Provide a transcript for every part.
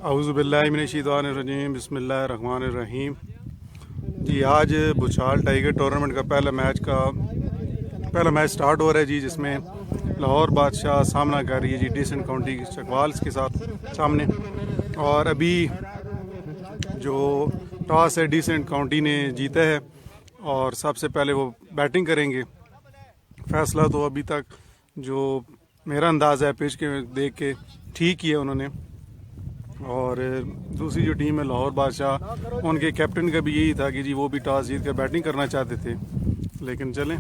औज़ुबिल्लाहिमिनश्शैतानिर्रजीम बिस्मिल्लाहिर्रहमानिर्रहीम। जी आज बुचाल tiger tournament का पहला मैच स्टार्ट हो रहा है जी, जिसमें लाहौर बादशाह सामना कर रही है जी डिसेंट काउंटी चकवाल्स के साथ सामने। और अभी जो टॉस है डिसेंट काउंटी ने जीता है और सबसे पहले वो बैटिंग करेंगे। फैसला तो अभी तक जो मेरा अंदाज़ है पिच के देख के ठीक ही है उन्होंने। और दूसरी जो टीम है लाहौर बादशाह, उनके कैप्टन का भी यही था कि जी वो भी टॉस जीत कर बैटिंग करना चाहते थे, लेकिन चलें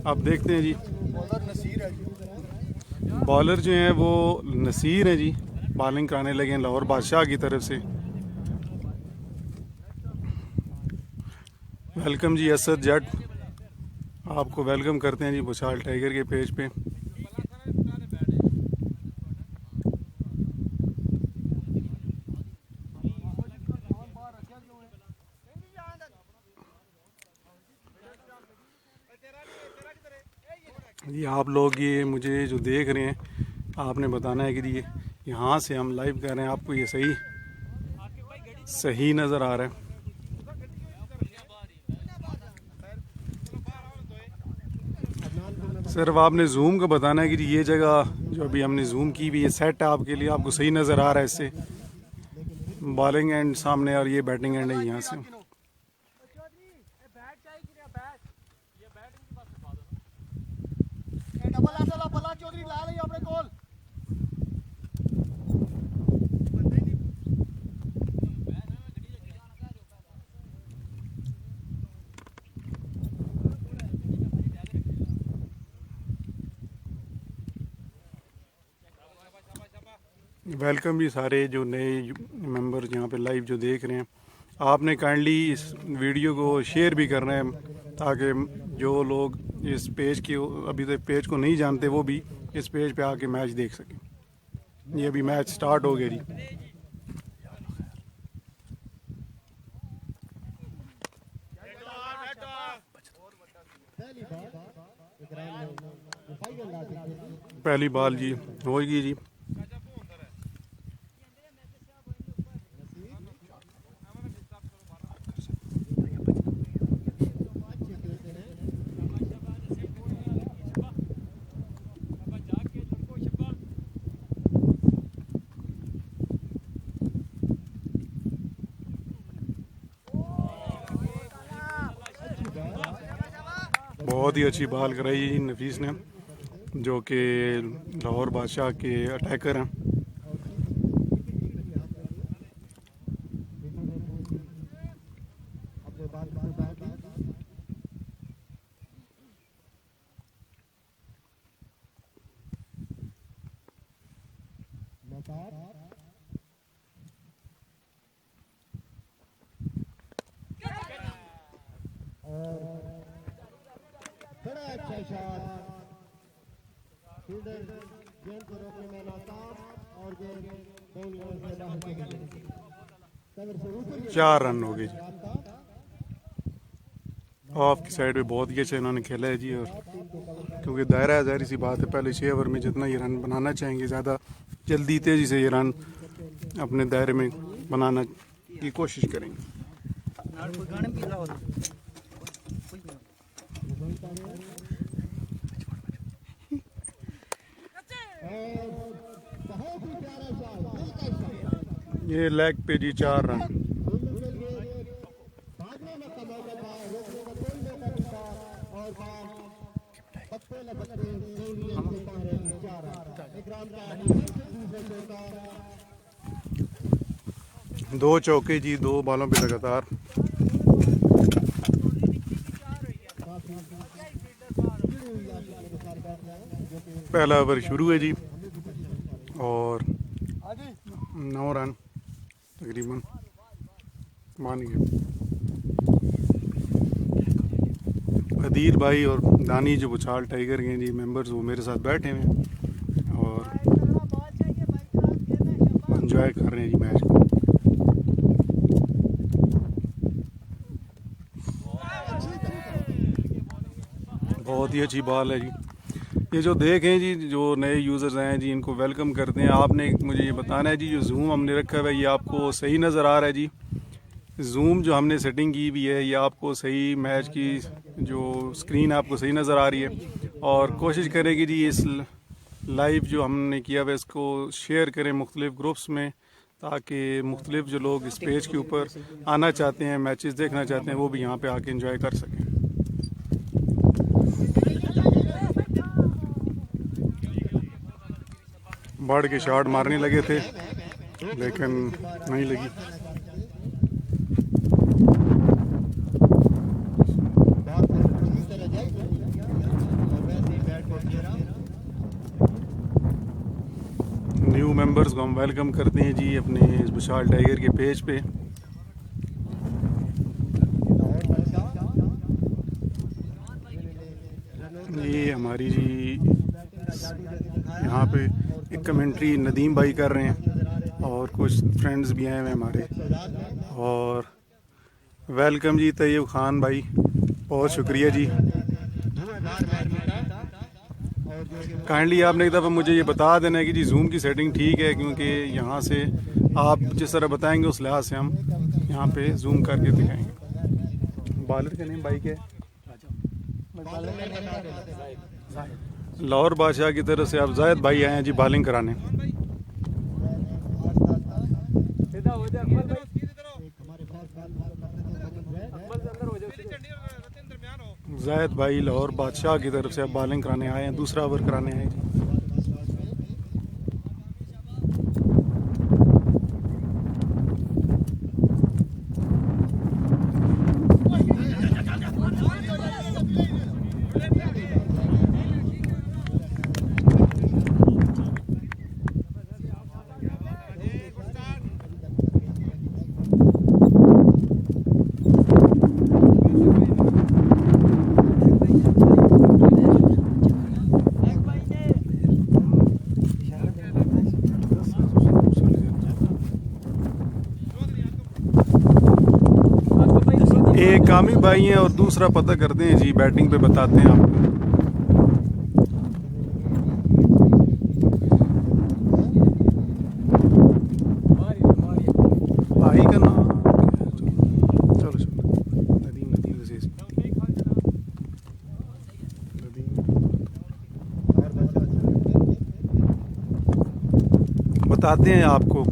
अब देखते हैं जी। बॉलर जो हैं वो नसीर हैं जी, बॉलिंग कराने लगे हैं लाहौर बादशाह की तरफ से। वेलकम जी असद जट, आपको वेलकम करते हैं जी बुचाल टाइगर के पेज पे। जी आप लोग ये मुझे जो देख रहे हैं, आपने बताना है कि ये यहाँ से हम लाइव कर रहे हैं, आपको ये सही नज़र आ रहा है। सिर्फ आपने जूम का बताना है कि ये जगह जो अभी हमने जूम की भी, ये सेट है आपके लिए, आपको सही नज़र आ रहा है इससे। बॉलिंग एंड सामने और ये बैटिंग एंड है यहाँ से। वेलकम भी सारे जो नए मेंबर्स यहाँ पे लाइव जो देख रहे हैं। आपने काइंडली इस वीडियो को शेयर भी करना है ताकि जो लोग इस पेज के अभी तक पेज को नहीं जानते वो भी इस पेज पे आके मैच देख सकें। ये अभी मैच स्टार्ट हो गया जी। पहली बॉल जी होगी जी। बहुत ही अच्छी बॉल कराई जी नफीस ने, जो कि लाहौर बादशाह के अटैकर हैं। बड़ा अच्छा शॉट, फील्डर गेंद को रोकने में नाकाम और गेंद बाउंड्री से बाहर चली गई। 4 रन हो गए जी। ऑफ की साइड पे बहुत ही अच्छा इन्होंने खेला है जी। और क्योंकि दायरा है, जाहिर सी बात है, पहले 6 ओवर में जितना ये रन बनाना चाहेंगे, ज़्यादा जल्दी तेज़ी से ये रन अपने दायरे में बनाना की कोशिश करेंगे। ये लेग पे जी 4 रन। दो चौके जी 2 बॉलों पे लगातार। पहला ओवर शुरू है जी और 9 रन तकरीबन मान गए। अदील भाई और दानी जो बुचाल टाइगर के जी मेंबर्स, वो मेरे साथ बैठे हैं और एंजॉय कर रहे हैं जी मैच को। बहुत ही अच्छी बॉल है जी। ये जो देखें जी, जो नए यूज़र्स हैं जी, इनको वेलकम करते हैं। आपने मुझे ये बताना है जी, जो जूम हमने रखा हुआ है ये आपको सही नज़र आ रहा है जी? जूम जो हमने सेटिंग की भी है ये आपको सही, मैच की जो स्क्रीन आपको सही नज़र आ रही है? और कोशिश करेगी जी इस लाइव जो हमने किया हुआ है इसको शेयर करें मुख्तलिफ ग्रुप्स में, ताकि मुख्तलिफ जो लोग इस पेज के ऊपर आना चाहते हैं, मैचेस देखना चाहते हैं, वो भी यहाँ पे आके एंजॉय कर सकें। बढ़ के शॉट मारने लगे थे लेकिन नहीं लगी। न्यू मेंबर्स को हम वेलकम करते हैं जी अपने इस विशाल टाइगर के पेज पे। ये हमारी जी यहाँ पे एक कमेंट्री नदीम भाई कर रहे हैं और कुछ फ्रेंड्स भी आए हुए हमारे। और वेलकम जी तैयब खान भाई, बहुत शुक्रिया जी। काइंडली आपने एक दफ़ा मुझे ये बता देना है कि जी जूम की सेटिंग ठीक है, क्योंकि यहाँ से आप जिस तरह बताएंगे उस लिहाज से हम यहाँ पे जूम करके दिखाएंगे। बॉलर का नेम भाई क्या है? लाहौर बादशाह की तरफ से आप जायद भाई आए हैं जी बॉलिंग कराने। जायद भाई लाहौर बादशाह की तरफ से आप बॉलिंग कराने आए हैं, दूसरा ओवर कराने आए जी। एक कामी भाई हैं और दूसरा पता करते हैं जी, बैटिंग पे बताते हैं आपको। भाई का नाम चलो नदीम बताते हैं आपको।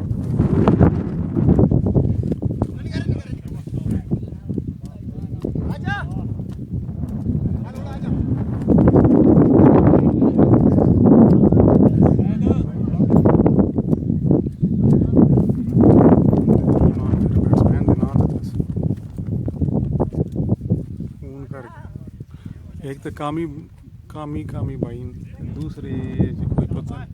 एक तो कामी भाई, दूसरे कोई पता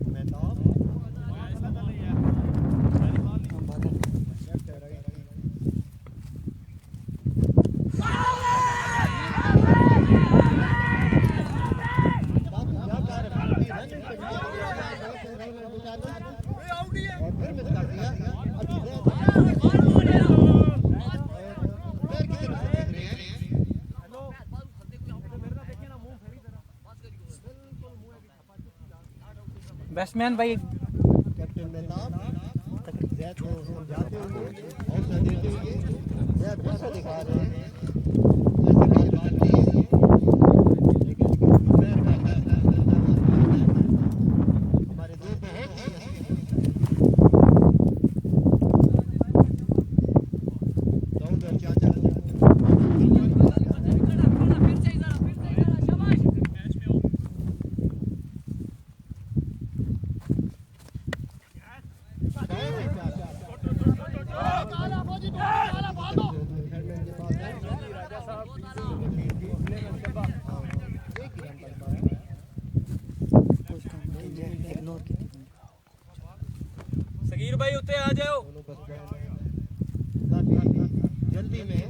बैट्समैन भाई कैप्टन मेहताब जैद को समझाते हुए हौसला देते हुए जैद हौसला दिखा रहे हैं। हमारे दो सगीर भाई उत्ते आ जाओ। जल्दी में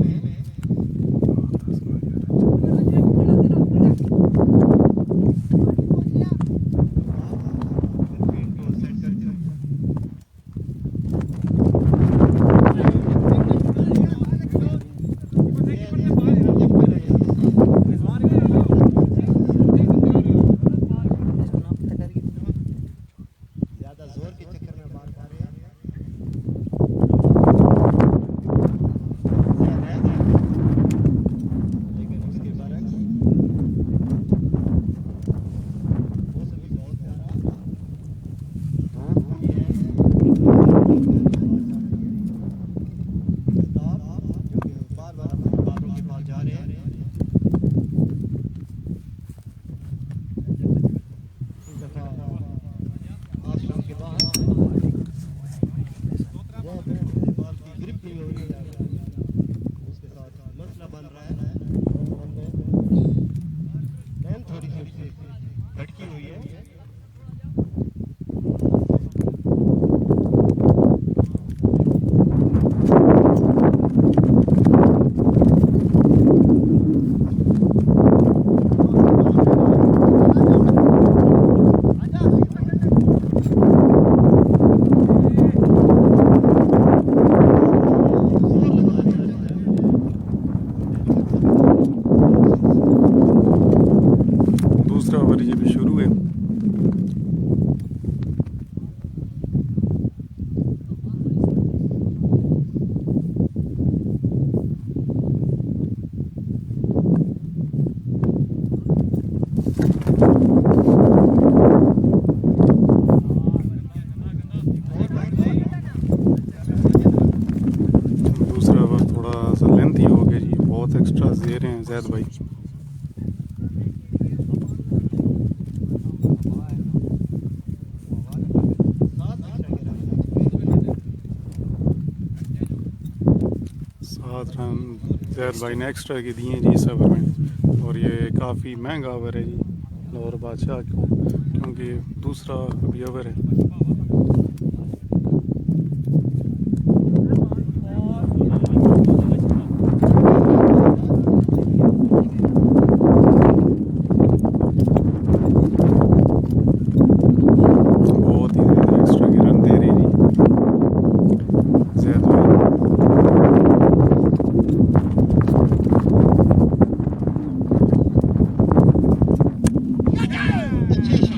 जैद भाई। सात रन जैद भाई ने एक्स्ट्रा के दिए जी इस ओवर में, और ये काफ़ी महंगा ओवर है जी लाहौर बादशाह को, क्योंकि दूसरा अभी ओवर है। बहुत ही एक्स्ट्रा के रन दे रही जी जैद भाई।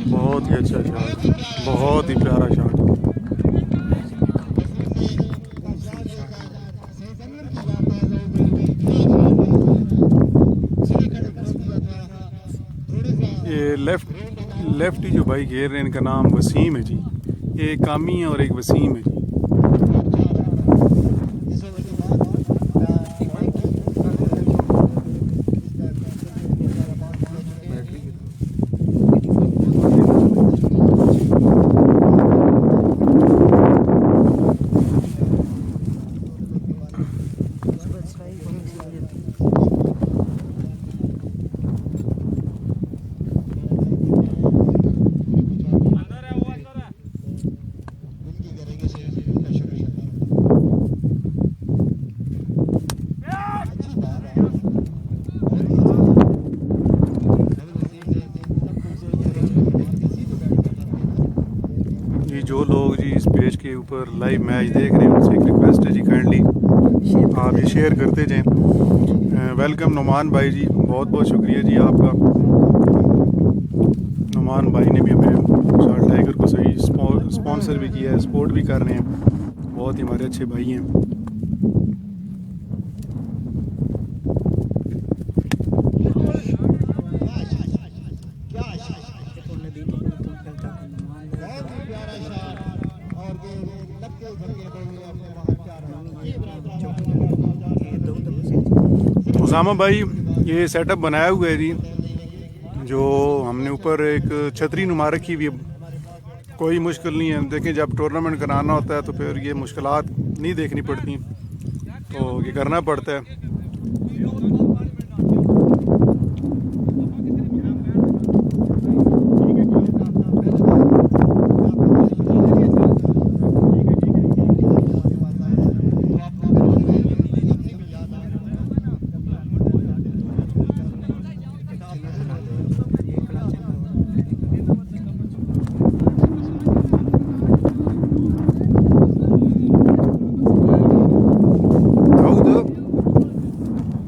बहुत ही अच्छा शॉट, बहुत ही प्यारा शॉट। ये लेफ्टी जो भाई घेर रहे हैं इनका नाम वसीम है जी, एक कामी है और एक वसीम है जी। जी जो लोग जी इस पेज के ऊपर लाइव मैच देख रहे हैं उनसे एक रिक्वेस्ट है जी, काइंडली आप ये शेयर करते जाएं। वेलकम नुमान भाई जी, बहुत बहुत शुक्रिया जी आपका। नुमान भाई ने भी हमें शार्ट टाइगर को सही स्पॉन्सर भी किया है, सपोर्ट भी कर रहे हैं, बहुत ही हमारे अच्छे भाई हैं। उसामा भाई ये सेटअप बनाया हुआ है जी, जो हमने ऊपर एक छतरी नुमा रखी हुई है, कोई मुश्किल नहीं है। देखें जब टूर्नामेंट कराना होता है तो फिर ये मुश्किलात नहीं देखनी पड़ती, तो ये करना पड़ता है।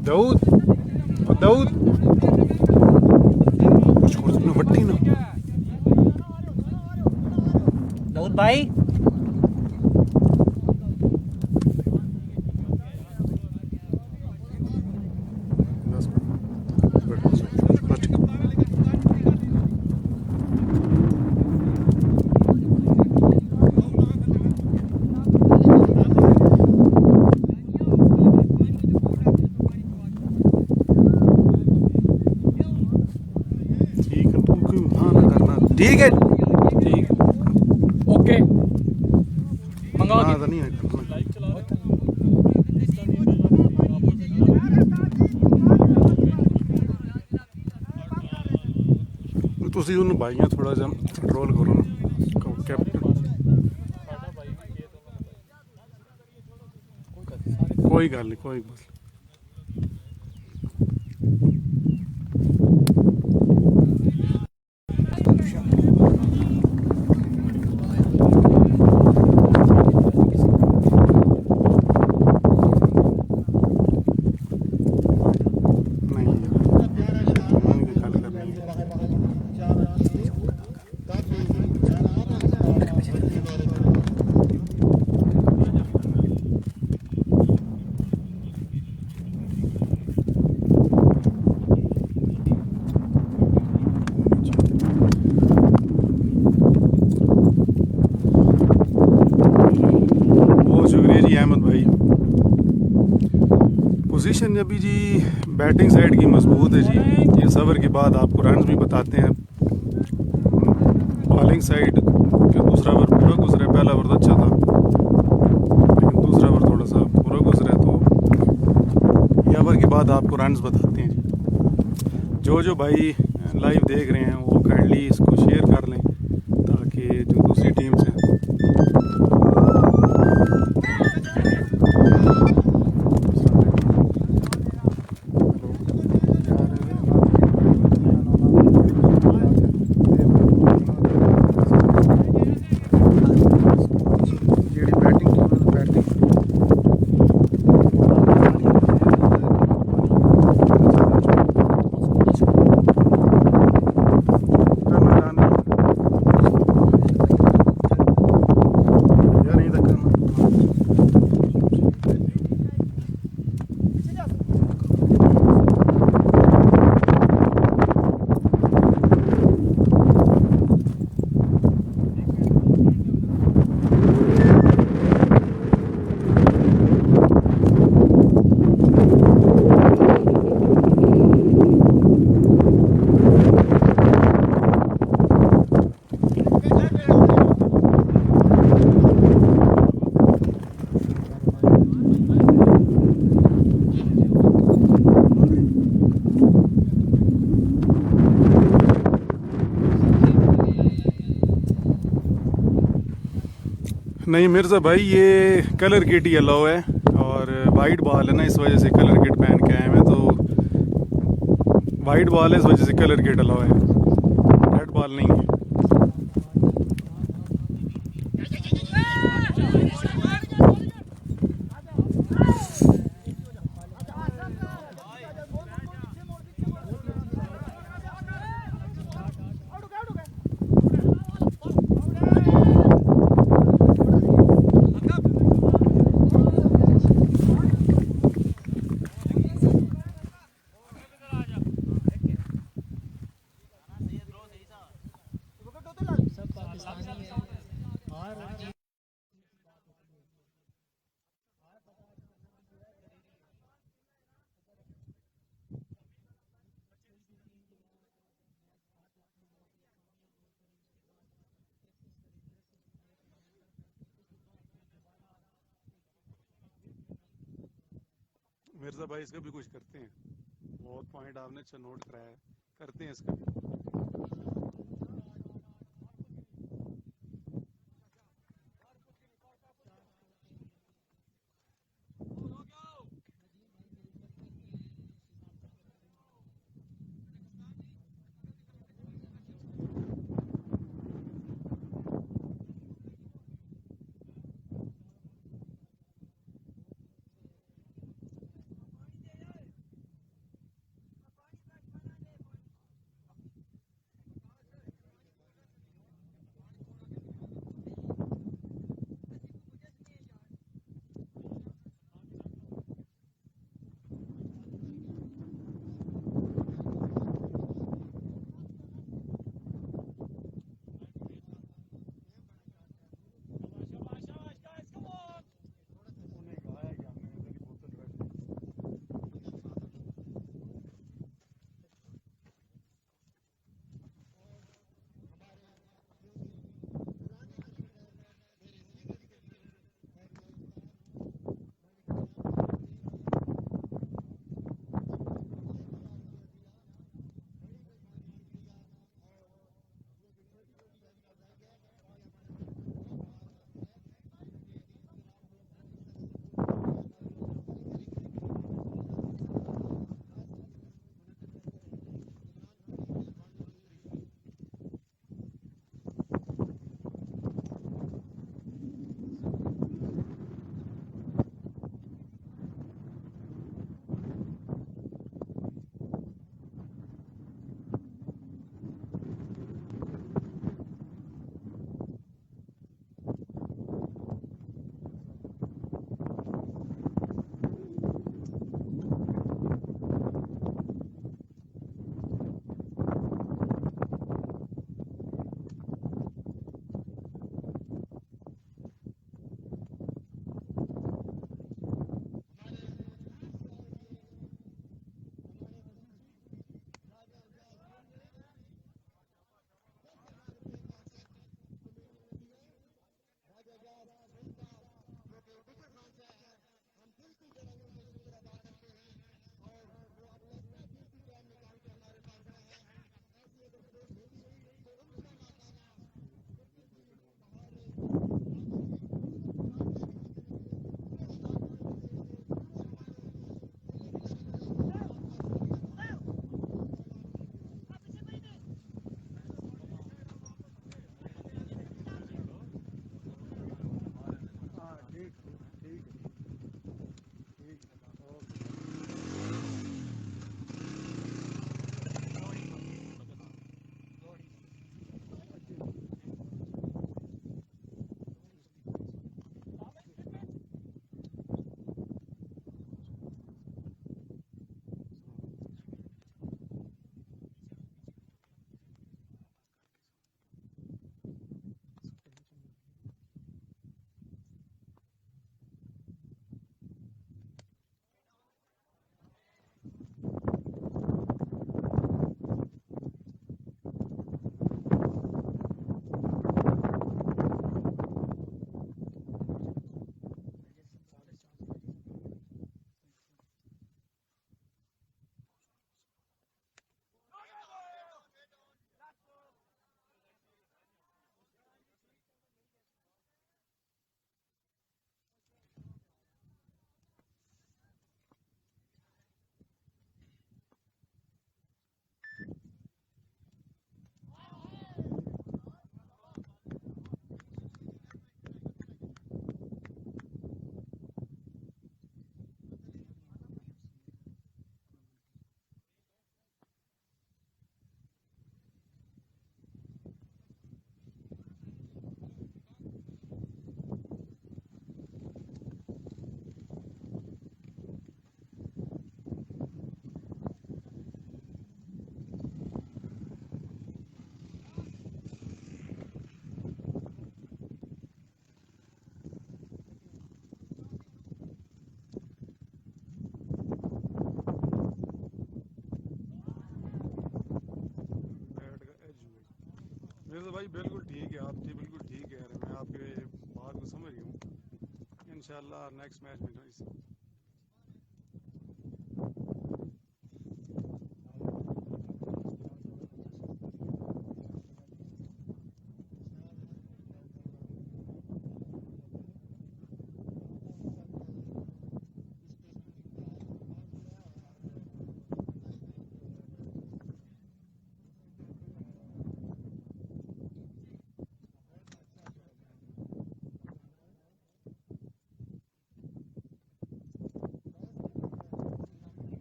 दाऊद दाऊद वट्टी ना दाऊद भाई ठीक है ठीक ओके मंगाओ हाँ, नहीं है ਤੁਸੀਂ ਉਹਨੂੰ ਭਾਈਆਂ ਥੋੜਾ ਜਿਹਾ ਕੰਟਰੋਲ ਕਰੋ ਨਾ ਕੈਪਟਨ ਕੋਈ ਗੱਲ ਨਹੀਂ ਕੋਈ ਬਸ पोजीशन अभी जी बैटिंग साइड की मजबूत है जी। ये सबर के बाद आपको रन भी बताते हैं। बॉलिंग साइड का दूसरा ओवर पूरा गुजरा है, पहला ओवर तो अच्छा था लेकिन दूसरा ओवर थोड़ा सा पूरा गुजरा है। तो ये ओवर के बाद आपको रन्स बताते हैं जी। जो भाई लाइव देख रहे हैं वो काइंडली इसको शेयर कर लें ताकि जो दूसरी टीम्स हैं नहीं मिर्ज़ा भाई, ये कलर किट ही अलाउ है और वाइट बॉल है ना, इस वजह से कलर किट पहन के आए हैं। तो वाइट बॉल है इस वजह से कलर किट अलाउ है, रेड बॉल नहीं है। मिर्ज़ा भाई इसका भी कुछ करते हैं, बहुत पॉइंट आपने अच्छा नोट कराया है, करते हैं इसका भी। भाई बिल्कुल ठीक है, आप जी बिल्कुल ठीक कह रहे हैं, मैं आपके बात को समझ रही हूँ। इंशाल्लाह नेक्स्ट मैच में इस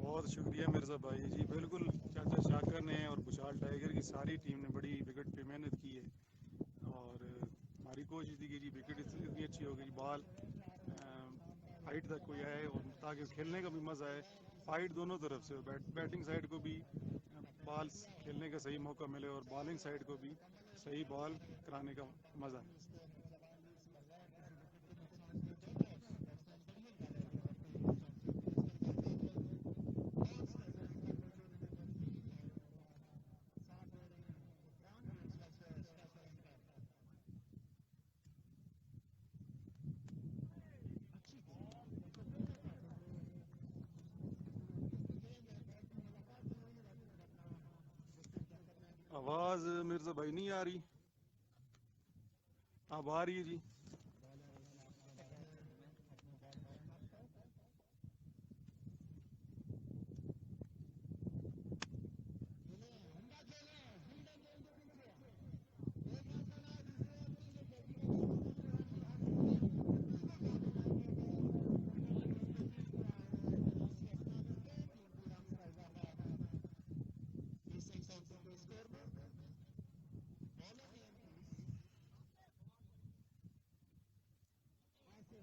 बहुत शुक्रिया मिर्ज़ा भाई जी, बिल्कुल चाचा शाकर ने और खुशहाल टाइगर की सारी टीम ने बड़ी विकेट पे मेहनत की है और हमारी कोशिश थी कि जी विकेट इतनी अच्छी हो गई, बॉल हाइट तक कोई आए और ताकि खेलने का भी मज़ा आए। फाइट दोनों तरफ से, बैटिंग साइड को भी बॉल खेलने का सही मौका मिले और बॉलिंग साइड को भी सही बॉल कराने का मज़ा है। आवाज़ मिर्ज़ा भाई नहीं आ रही, अब आ रही है जी।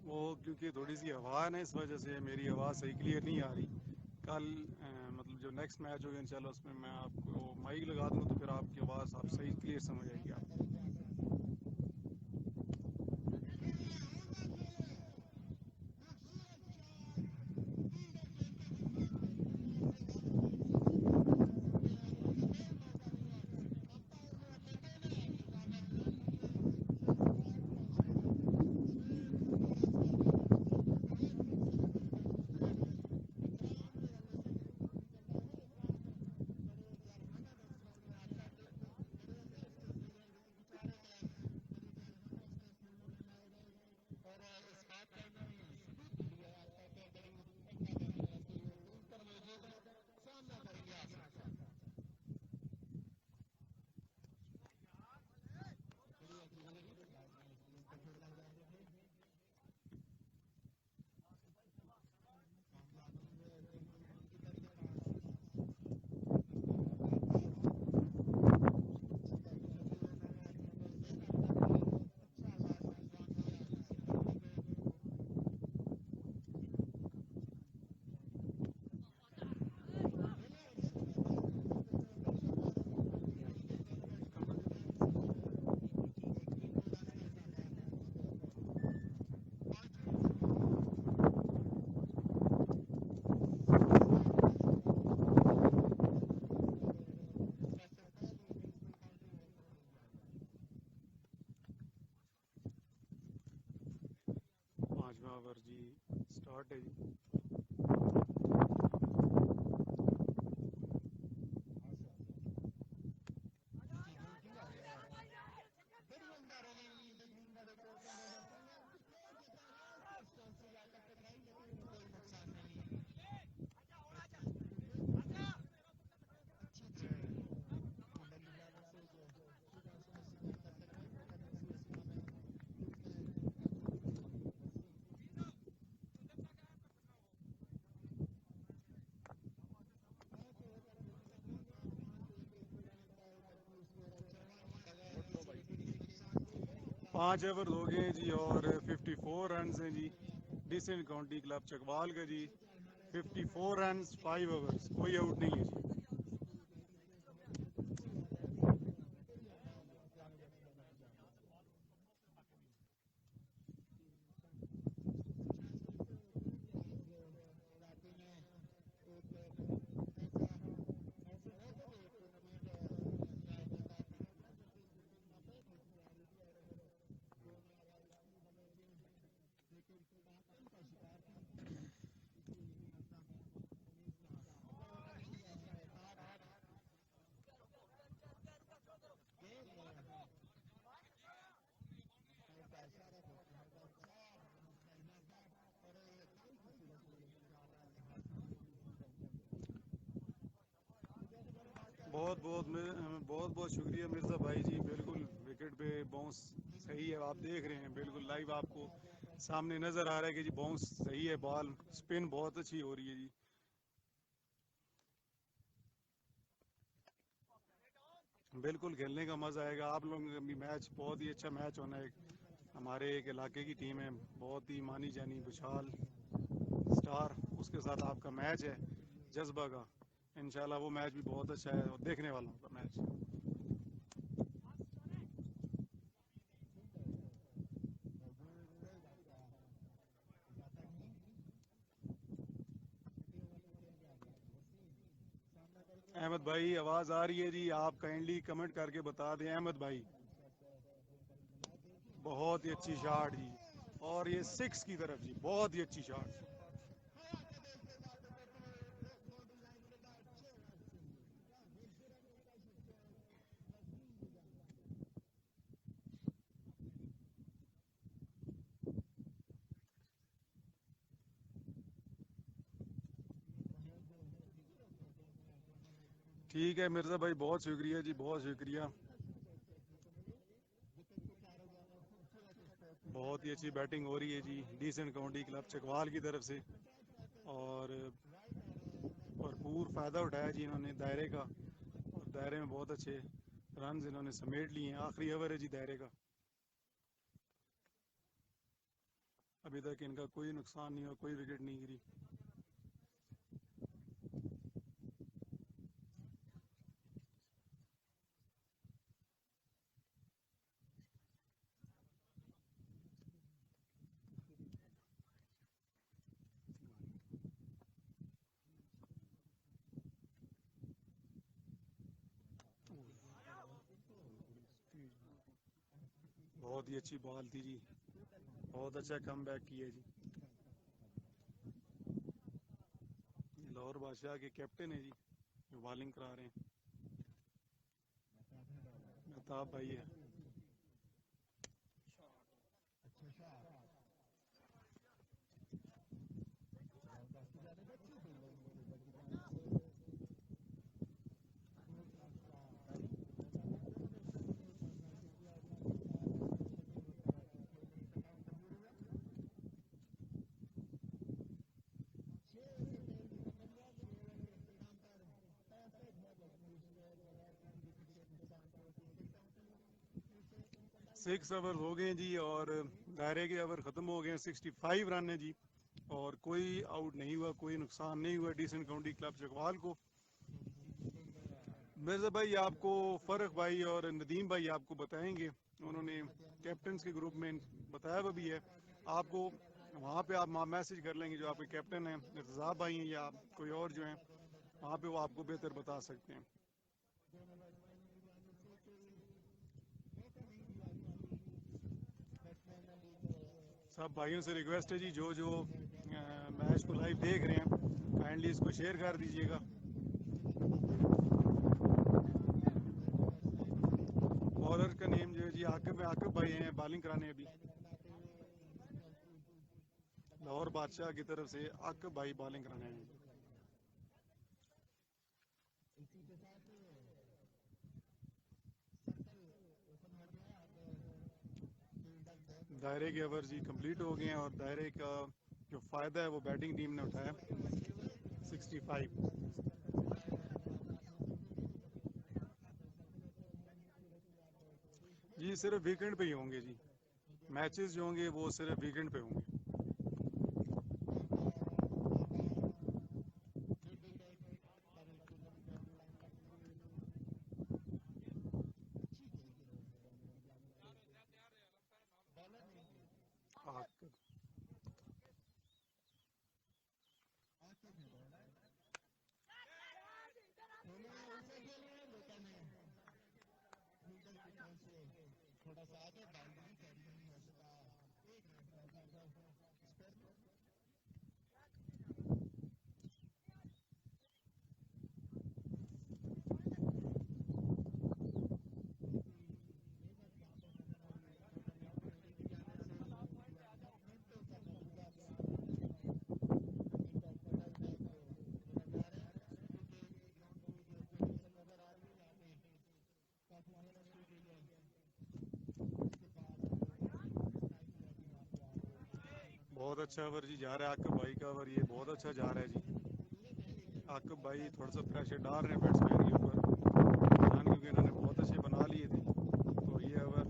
वो क्योंकि थोड़ी सी हवा है ना, इस वजह से मेरी आवाज़ सही क्लियर नहीं आ रही। कल मतलब जो नेक्स्ट मैच होगा इंशाल्लाह उसमें मैं आपको माइक लगा दूँगा तो फिर आपकी आवाज़ आप सही क्लियर समझ आएगी आप। 5वां ओवर जी स्टार्ट है जी। पाँच ओवर हो गए जी और 54 रन हैं जी। डिसेंट काउंटी क्लब चकवाल का जी 54 रन 5 ओवर्स, कोई आउट नहीं है जी। बहुत बहुत शुक्रिया मिर्ज़ा भाई जी। बिल्कुल विकेट पे बाउंस सही है, आप देख रहे हैं बिल्कुल लाइव आपको सामने नज़र आ रहा है कि जी बाउंस सही है, बॉल स्पिन बहुत अच्छी हो रही है जी। बिल्कुल खेलने का मज़ा आएगा। आप लोगों का भी मैच बहुत ही अच्छा मैच होना है। हमारे एक इलाके की टीम है, बहुत ही मानी जानी विशाल स्टार, उसके साथ आपका मैच है जज्बा का। इंशाल्लाह वो मैच भी बहुत अच्छा है और देखने वाला होगा मैच। अहमद भाई आवाज़ आ रही है जी, आप काइंडली कमेंट करके बता दें। अहमद भाई बहुत ही अच्छी शॉट जी, और ये सिक्स की तरफ जी, बहुत ही अच्छी शॉट। ठीक है मिर्ज़ा भाई, बहुत शुक्रिया जी, बहुत शुक्रिया। बहुत ही अच्छी बैटिंग हो रही है जी डिसेंट काउंटी क्लब चकवाल की तरफ से, और भरपूर फ़ायदा उठाया जी इन्होंने दायरे का, और दायरे में बहुत अच्छे रन इन्होंने समेट लिए हैं। आखिरी ओवर है जी दायरे का, अभी तक इनका कोई नुकसान नहीं हुआ, कोई विकेट नहीं गिरी। बहुत ही अच्छी बॉल थी जी, बहुत अच्छा कम बैक किया जी। लाहौर बादशाह के कैप्टन है जी, जो बॉलिंग करा रहे हैं, मेहताब भाई है। सिक्स ओवर हो गए जी, और दायरे के ओवर ख़त्म हो गए। 65 रन है जी, और कोई आउट नहीं हुआ, कोई नुकसान नहीं हुआ डिसेंट काउंटी क्लब चकवाल को। मिर्ज़ा भाई आपको फ़र्क भाई और नदीम भाई आपको बताएंगे, उन्होंने कैप्टन के ग्रुप में बताया हुआ भी है आपको। वहाँ पे आप मैसेज कर लेंगे, जो आपके कैप्टन हैं इर्तज़ाब भाई हैं या कोई और जो हैं, वहाँ पे वो आपको बेहतर बता सकते हैं। सब भाइयों से रिक्वेस्ट है जी, जो जो मैच को लाइव देख रहे हैं, काइंडली इसको शेयर कर दीजिएगा। बॉलर का नेम जो है जी आकिब भाई हैं, बॉलिंग कराने अभी लाहौर बादशाह की तरफ से आकिब भाई बॉलिंग कराने हैं। दायरे के ओवर जी कंप्लीट हो गए हैं, और दायरे का जो फ़ायदा है वो बैटिंग टीम ने उठाया 65। जी सिर्फ वीकेंड पे ही होंगे जी, मैचेस जो होंगे वो सिर्फ वीकेंड पे होंगे। आकिब थोड़ा सा आगे बाउंड्री करनी है उसका एक बहुत अच्छा ओवर जी जा रहा है आकिब भाई का ओवर, ये बहुत अच्छा जा रहा है जी। आकिब भाई थोड़ा सा प्रेशर डाल रहे हैं बैट्समैन के ऊपर जान, क्योंकि इन्होंने बहुत अच्छे बना लिए थे। तो ये ओवर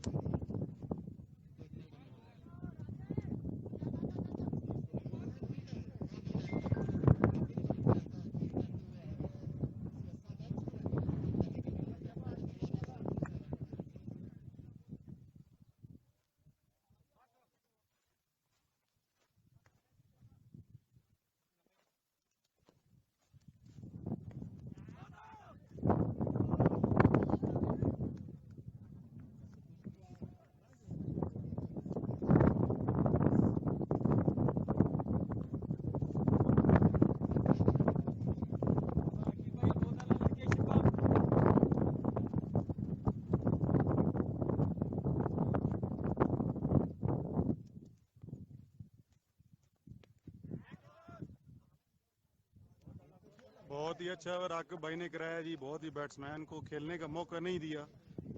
बहुत ही अच्छा ओवर आकिब भाई ने कराया जी। बहुत ही बैट्समैन को खेलने का मौका नहीं दिया।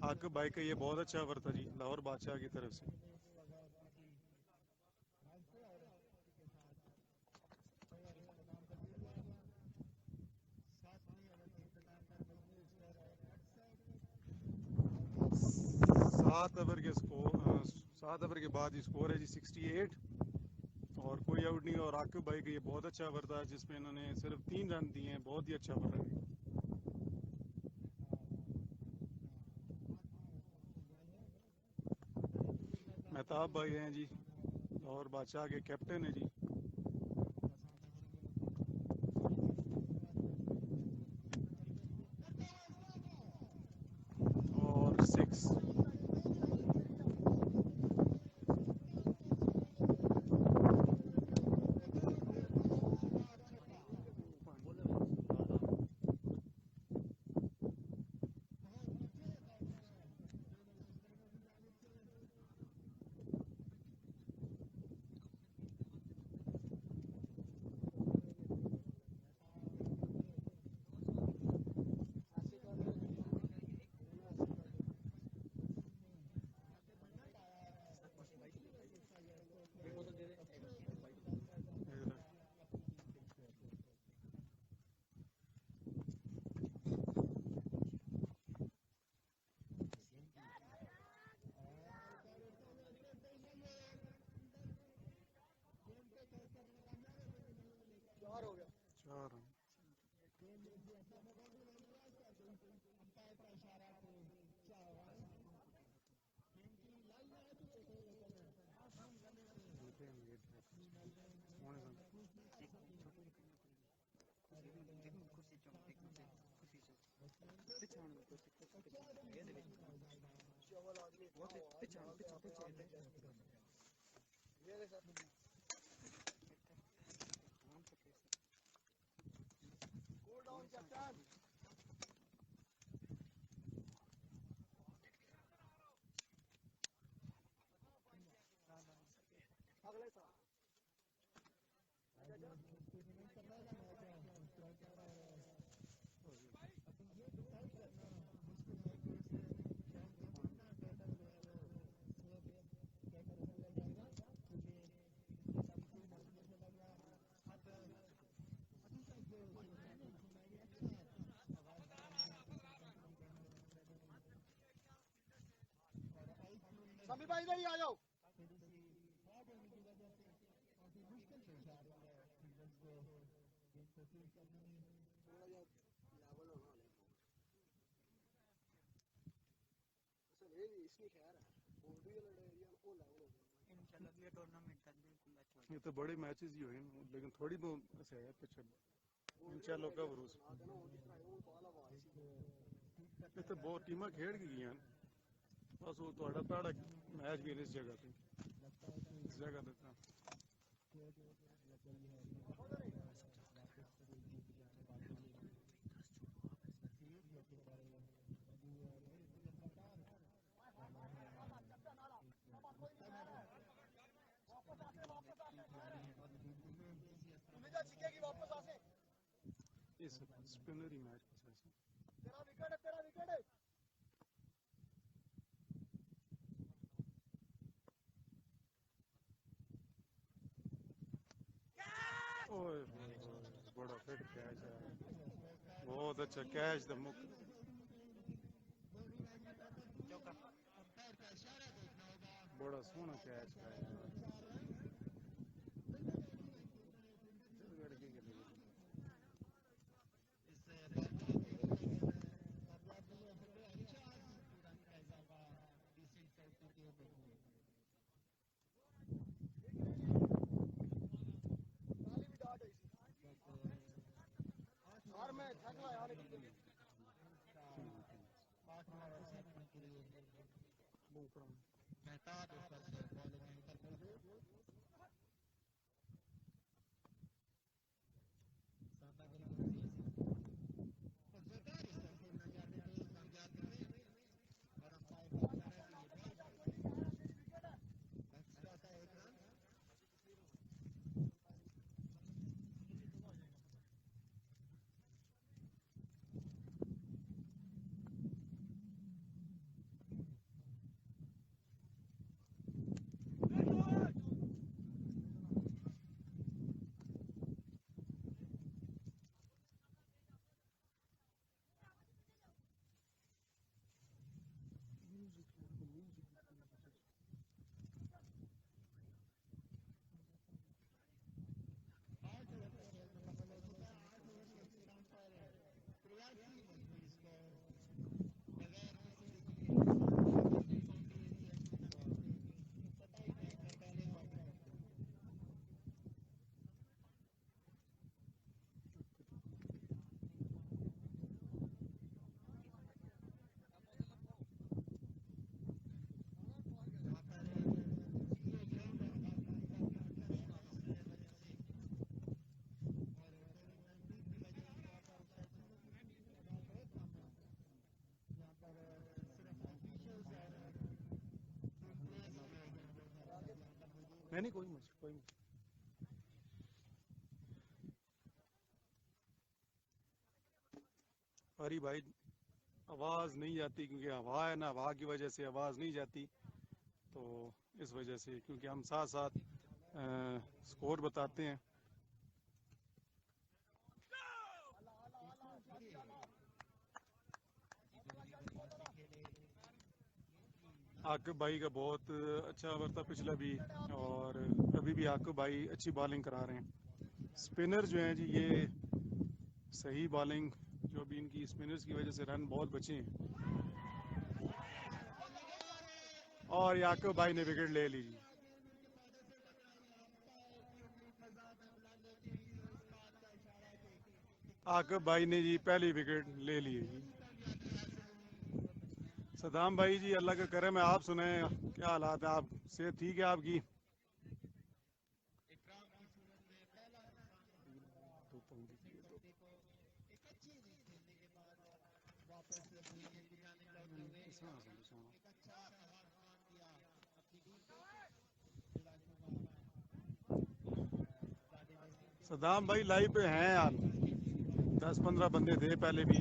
आकिब भाई का ये बहुत अच्छा ओवर था जी लाहौर बादशाह की तरफ से। सात ओवर के बाद स्कोर है जी 68 और कोई आउट नहीं। और आकिब भाई का ये बहुत अच्छा ओवर था जिसमें इन्होंने सिर्फ 3 रन दिए हैं। बहुत ही अच्छा ओवर है। मेहताब भाई हैं जी लाहौर बादशाह के कैप्टन है जी। और 6 4 रन। समी भाई इधर ही आ जाओ। ये तो बड़े मैचेस ही हुए लेकिन थोड़ी बहुत ऐसे है पिच इंशाल्लाह का भरोसा। ये तो बहुत टीमां खेड़ गई बस वो थोड़ा ताड़ा मैच भी इस जगह पे इस जगह पे था। इस स्पिनर ही मैच में तेरा विकेट है, तेरा विकेट है। ओए बड़ा फिट कैच है, बहुत अच्छा कैच द मुक। बड़ा सोहना कैच है लड़के के लिए। नहीं कोई मुझे कोई नहीं। अरे भाई आवाज़ नहीं जाती क्योंकि हवा है ना, हवा की वजह से आवाज़ नहीं जाती, तो इस वजह से, क्योंकि हम साथ साथ स्कोर बताते हैं। आकिब भाई का बहुत अच्छा ओवर था पिछला भी, और अभी भी आकिब भाई अच्छी बॉलिंग करा रहे हैं। स्पिनर जो हैं जी ये सही बॉलिंग, जो भी इनकी स्पिनर्स की वजह से रन बहुत बचे हैं, और आकिब भाई ने विकेट ले ली जी। आकिब भाई ने जी पहली विकेट ले ली है जी। सदाम भाई जी अल्लाह का करम है, आप सुने क्या हालात है, आप सेहत ठीक है आपकी? सदाम भाई लाइव पे हैं यार, 10-15 बंदे थे पहले भी,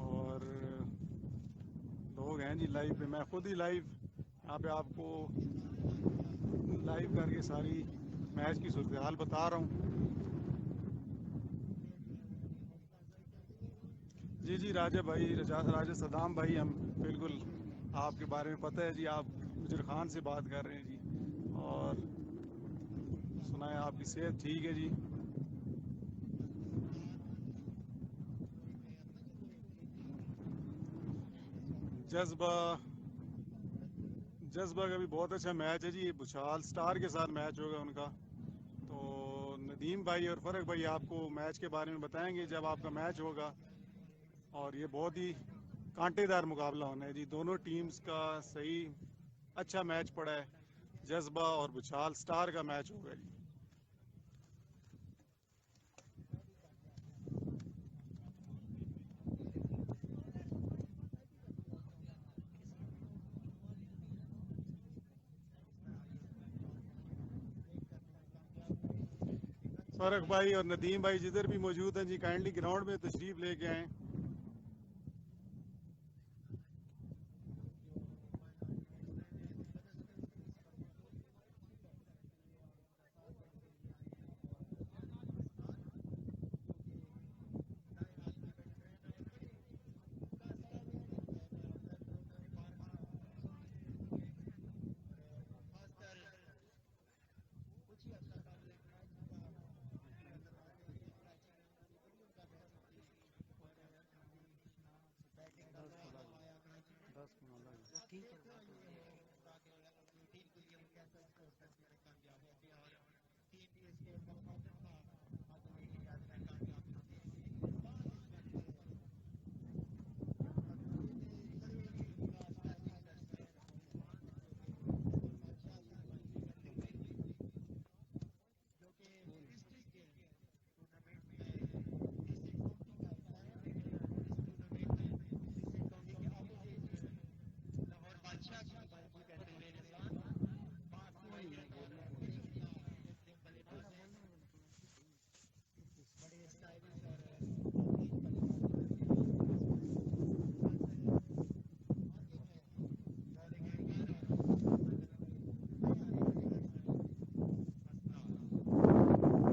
और लोग हैं जी लाइव पे। मैं खुद ही लाइव यहाँ पे आपको लाइव करके सारी मैच की सूरत हाल बता रहा हूँ। जी जी राजा भाई, राजा सदाम भाई, हम बिल्कुल आपके बारे में पता है जी, आप गुजर खान से बात कर रहे हैं जी, और सुना है आपकी सेहत ठीक है जी। जज्बा जज्बा का भी बहुत अच्छा मैच है जी, भुचाल स्टार के साथ मैच होगा उनका, तो नदीम भाई और फ़रक भाई आपको मैच के बारे में बताएंगे जब आपका मैच होगा। और ये बहुत ही कांटेदार मुकाबला होना है जी, दोनों टीम्स का सही अच्छा मैच पड़ा है, जज्बा और भुचाल स्टार का मैच होगा जी। फ़रक भाई और नदीम भाई जिधर भी मौजूद हैं जी, काइंडली ग्राउंड में तशरीफ़ लेके आएँ। ठीक है टीम के लिए वो कैसा स्कोर करके कामयाब होते हैं और टीम के स्कोर का मुकाबला आगे लेके जाते हैं कामयाब होते हैं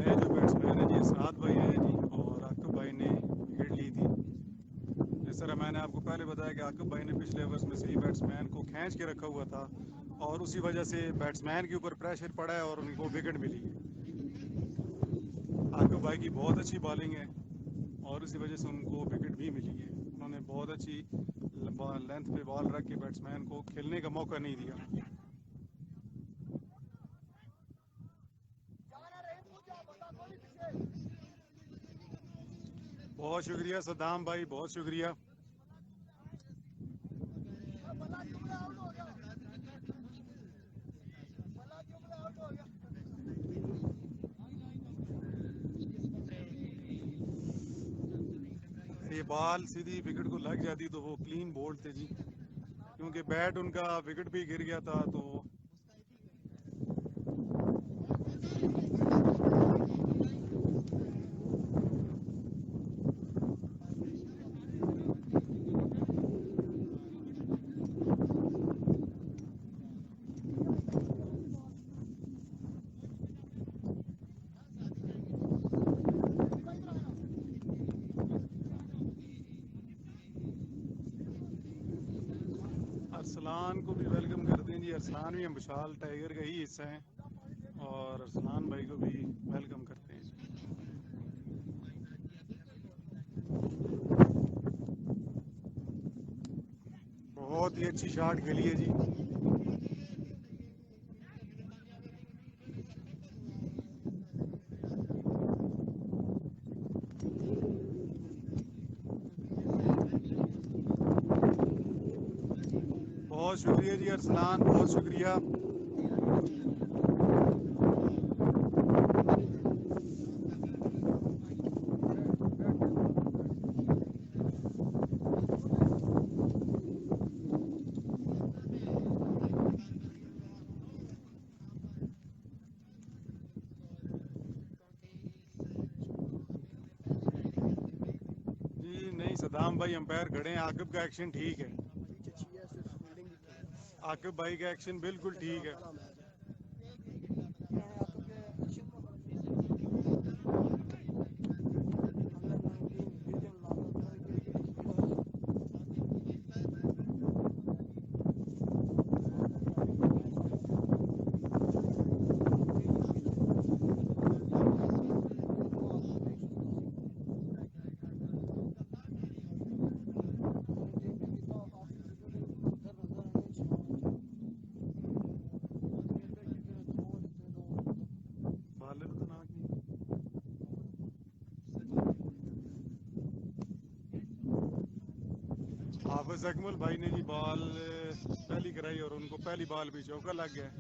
नए जो बैट्समैन हैं जी इरशाद भाई हैं जी और आकिब भाई ने विकेट ली थी। जिस तरह मैंने आपको पहले बताया कि आकिब भाई ने पिछले ओवर्स में सही बैट्समैन को खींच के रखा हुआ था और उसी वजह से बैट्समैन के ऊपर प्रेशर पड़ा है और उनको विकेट मिली है। आकिब भाई की बहुत अच्छी बॉलिंग है और उसी वजह से उनको विकेट भी मिली है। उन्होंने बहुत अच्छी लेंथ पे बॉल रख के बैट्समैन को खेलने का मौका नहीं दिया। बहुत शुक्रिया सद्दाम भाई, बहुत शुक्रिया। ये बॉल सीधी विकेट को लग जाती तो वो क्लीन बोल्ड थे जी, क्योंकि बैट उनका विकेट भी गिर गया था तो अरसलान को भी वेलकम करते हैं जी। अरसलान भी हम विशाल टाइगर का ही हिस्सा हैं और अरसलान भाई को भी वेलकम करते हैं। बहुत ही अच्छी शॉट खेली है जी। बहुत शुक्रिया जी अरसलान, बहुत शुक्रिया। जी नहीं सदाम भाई अंपायर खड़े हैं, आकिब का एक्शन ठीक है। आकिब भाई का एक्शन बिल्कुल ठीक है। हाफिज अकमल भाई ने जी बॉल पहली कराई और उनको पहली बॉल भी चौका लग गया।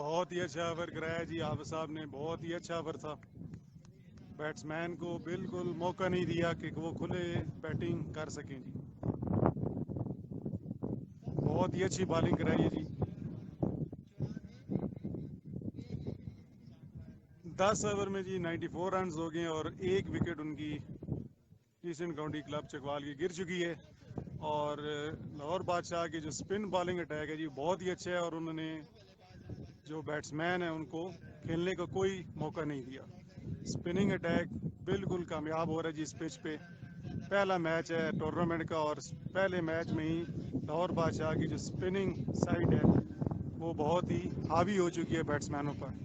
बहुत ही अच्छा ओवर कराया जी हाफिज साहब ने, बहुत ही अच्छा ओवर था। बैट्समैन को बिल्कुल मौका नहीं दिया कि वो खुले बैटिंग कर सकें जी। बहुत ही अच्छी बॉलिंग कराई है जी। 10 ओवर में जी 94 रन हो गए और एक विकेट उनकी डीसेंट काउंटी क्लब चकवाल की गिर चुकी है। और लाहौर बादशाह की जो स्पिन बॉलिंग अटैक है जी बहुत ही अच्छा है, और उन्होंने जो बैट्समैन है उनको खेलने का कोई मौका नहीं दिया। स्पिनिंग अटैक बिल्कुल कामयाब हो रहा है जी इस पिच पे। पहला मैच है टूर्नामेंट का, और पहले मैच में ही लाहौर बादशाह की जो स्पिनिंग साइड है वो बहुत ही हावी हो चुकी है बैट्समैनों पर।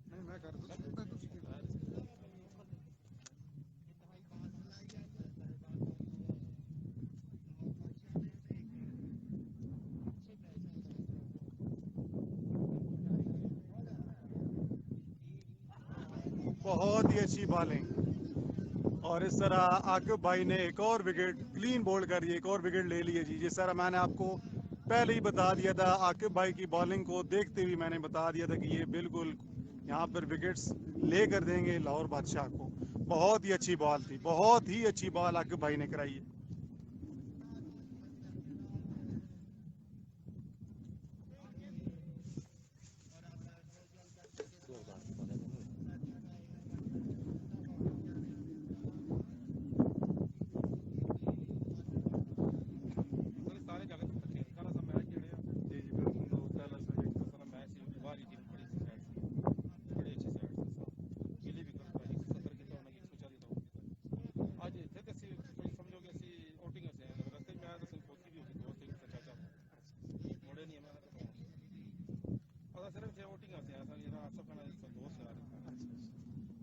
नहीं मैं कर बहुत ही अच्छी बॉलिंग, और इस तरह आकिब भाई ने एक और विकेट क्लीन बोल्ड कर दिए, एक और विकेट ले लिए जी। जिस तरह मैंने आपको पहले ही बता दिया था, आकिब भाई की बॉलिंग को देखते हुए मैंने बता दिया था कि ये बिल्कुल यहाँ पर विकेट्स ले कर देंगे लाहौर बादशाह को। बहुत ही अच्छी बॉल थी, बहुत ही अच्छी बॉल आकिब भाई ने कराई है। जी जी बिल्कुल, तो पहला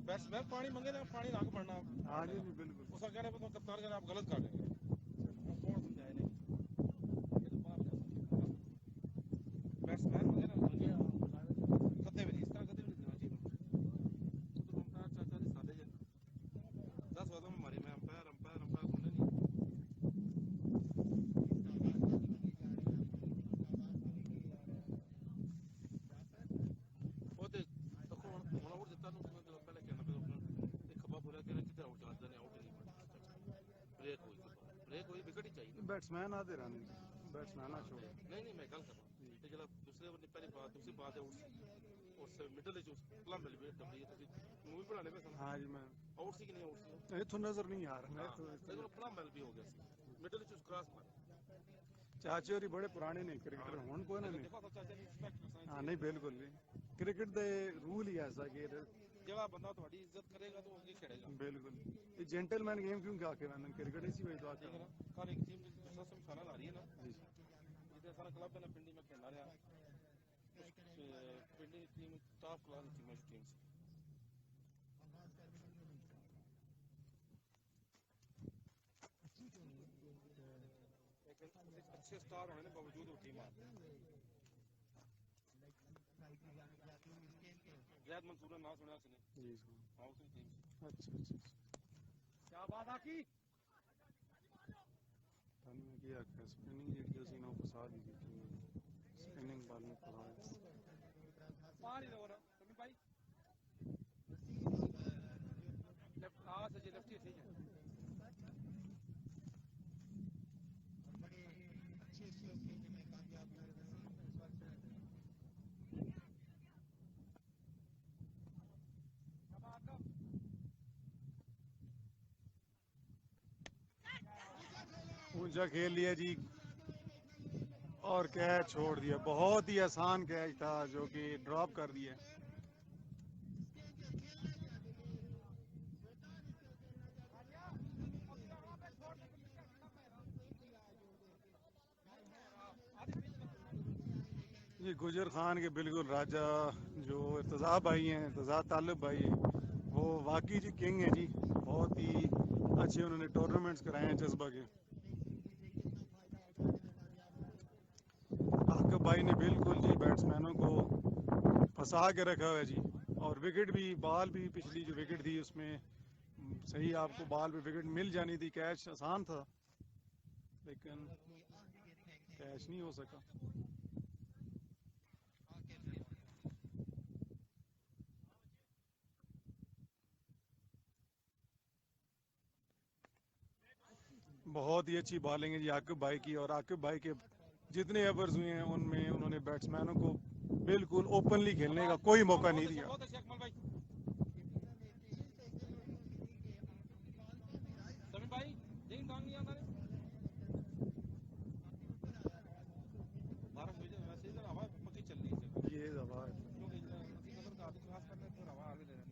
बैट्समैन पानी मंगे ना पानी नाक पड़ना। हाँ जी जी बिल्कुल। उसका कहने पर तो कप्तान कहना आप गलत कर रहे हैं। कौन समझाए नहीं, ये तो बात है। बैट्समैन मंगे ना कदे भी नहीं, इस तरह कदे भी नहीं देना चाहिए। तो अंपायर चाचा जी सादे जन 10 वादों में मारे मैं अंपायर अंपायर अंपायर होने नहीं। वो तो देखो होना उड़ देता ना उसमें तो पहले कहना पे एक खबा बोला कि किधर आउट जाता नहीं, आउट नहीं ब्रेक हुई विकेट ही चाहिए। बैट्समैन आते रन, बैट्समैन ना छोड़ो। नहीं नहीं मैं गल कर रहा हूँ तो जरा दूसरे बंदे पहली बात दूसरी बात है उस मिडल जो प्लम मिल गई डबली तो मूवी बनाने में हाँ जी मैं आउट सी कि नहीं आउट सी इथों नजर नहीं आ रहा। लेकिन प्लम मिल भी हो गया मिडल जो क्रॉस मार चाचे होरी बड़े पुराने ने क्रिकेटर हुन कोई ना नहीं। देखो तो चाचा ने रिस्पेक्ट करना हाँ नहीं बिल्कुल नहीं, क्रिकेट दे रूल ही ऐसा कि जेड़ा बंदा तुम्हारी इज्जत करेगा तो आगे खेलेगा। बिल्कुल ये जेंटलमैन गेम क्यों क्या के मैंने क्रिकेट इसी वजह तो आते ठीक है ना, हर एक टीम दूसरा से मिसाल आ रही है ना। जितने सारा क्लब है ना पिंडी में खेलना रहा पिंडी टीम टॉप क्लास टीम है टीम से अच्छे स्टार होने के बावजूद वो टीम जैद मंसूर ना सुना उसने जी हाँ उसकी टीम से। अच्छा अच्छा क्या बात आकी ਤੁਹਾਨੂੰ ਕੀ ਆਖਿਆ ਸਪਿਨਿੰਗ ਜਿਹੜੀ ਅਸੀਂ ਨਾ ਫਸਾ ਦੀ ਕੀਤੀ ਸਪਿਨਿੰਗ ਬਾਲ ਨੂੰ ਪਵਾਇਆ मार ही लो ना तुम्हें भाई लेफ्ट आ से जी लेफ्ट ही ठीक है बड़े अच्छे खेलने में कामयाब ऊंचा खेल लिया जी और कैच छोड़ दिया। बहुत ही आसान कैच था जो कि ड्रॉप कर दिया। ये गुजर खान के बिल्कुल राजा जो इर्तज़ा भाई हैं, इर्तज़ा तालिब भाई, वो वाकई जी किंग है जी। बहुत ही अच्छे उन्होंने टूर्नामेंट्स कराए हैं जज्बा के। आकिब भाई ने बिल्कुल जी बैट्समैनों को फंसा के रखा हुआ है जी। और विकेट भी, बॉल भी पिछली जो विकेट थी उसमें सही आपको बॉल पे विकेट मिल जानी थी, कैच आसान था लेकिन कैच नहीं हो सका। बहुत ही अच्छी बॉलिंग है जी आकिब भाई की। और आकिब भाई के जितने ओवर्स हुए हैं उनमें उन्होंने बैट्समैनों को बिल्कुल ओपनली खेलने का कोई मौका नहीं दिया। बहुत अच्छे अकमल भाई। समीर भाई लेकिन काम नहीं आता रे। बारिश हुई वैसे इधर हवा पक्की चल रही है ये दवा है, क्योंकि नदी कदर का आदमी क्रॉस करने तो हवा आगे दे रही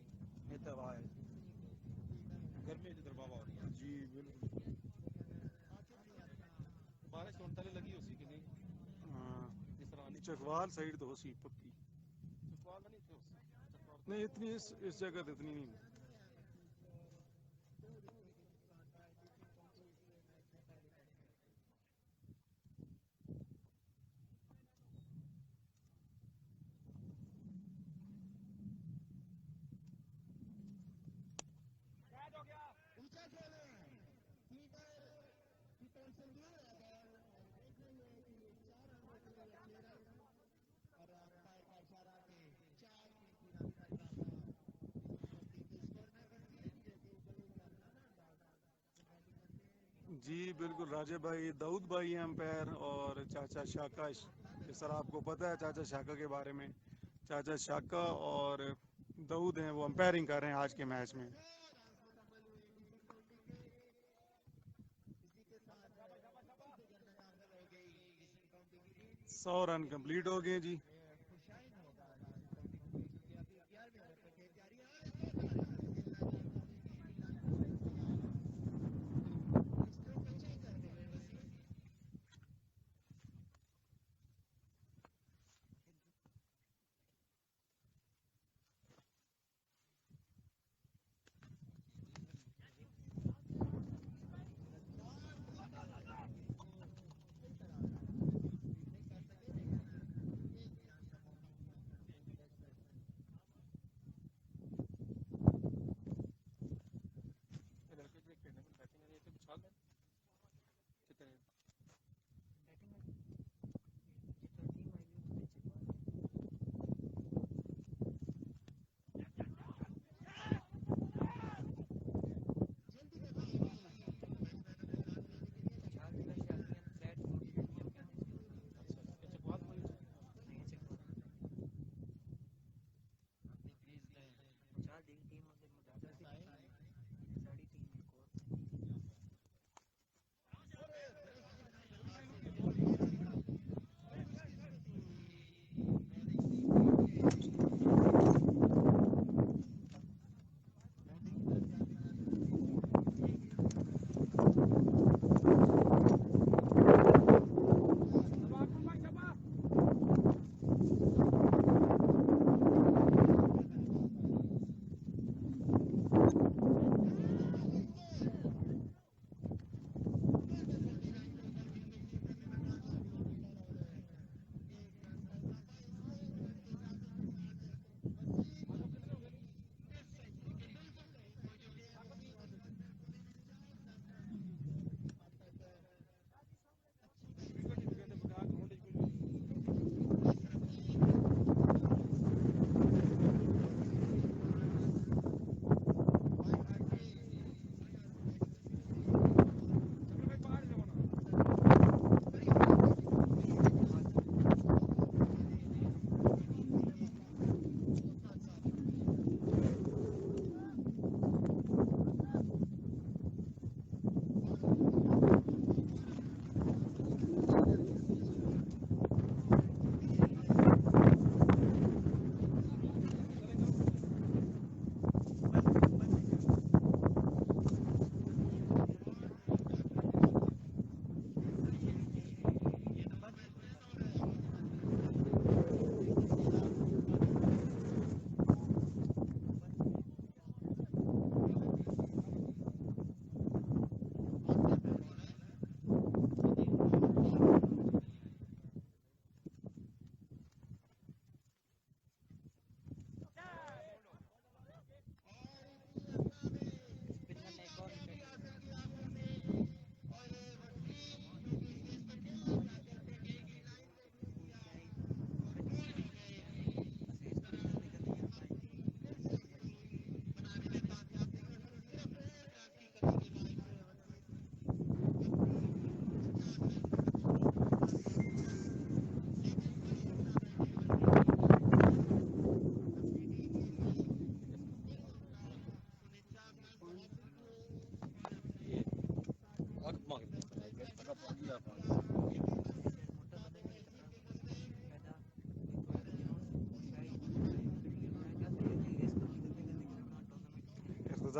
ये दवा है गर्मी इधर बाबा हो रही है जी बिल्कुल। बारिश तो तले लगी उसी की नहीं हाँ, इस तरह नहीं चकवाल साइड तो होसी पक्की सवाल नहीं थे उससे नहीं, इतनी इस जगह तो इतनी नहीं। ऊंचा खेले कीपर कीपर से दूर है देखने में कि 4 रनों के लिए 6 रन और अंपायर का इशारा के 4 की पूरा करना था इसको स्कोर में करती है जो कि बलून करना ना जी बिल्कुल राजे भाई, दाऊद भाई हैं अंपायर और चाचा शाका। ये सर आपको पता है चाचा शाका के बारे में। चाचा शाका और दाऊद हैं, वो अंपायरिंग कर रहे हैं आज के मैच में। इसी के साथ करना दाखिल हो गई किशन काउंटी की 100 रन कंप्लीट हो गए जी। खुशाइन होगा काउंटी की क्योंकि अभी 11वें ओवर पे खेल जारी है स्ट्रोक अच्छा करते हुए वसीम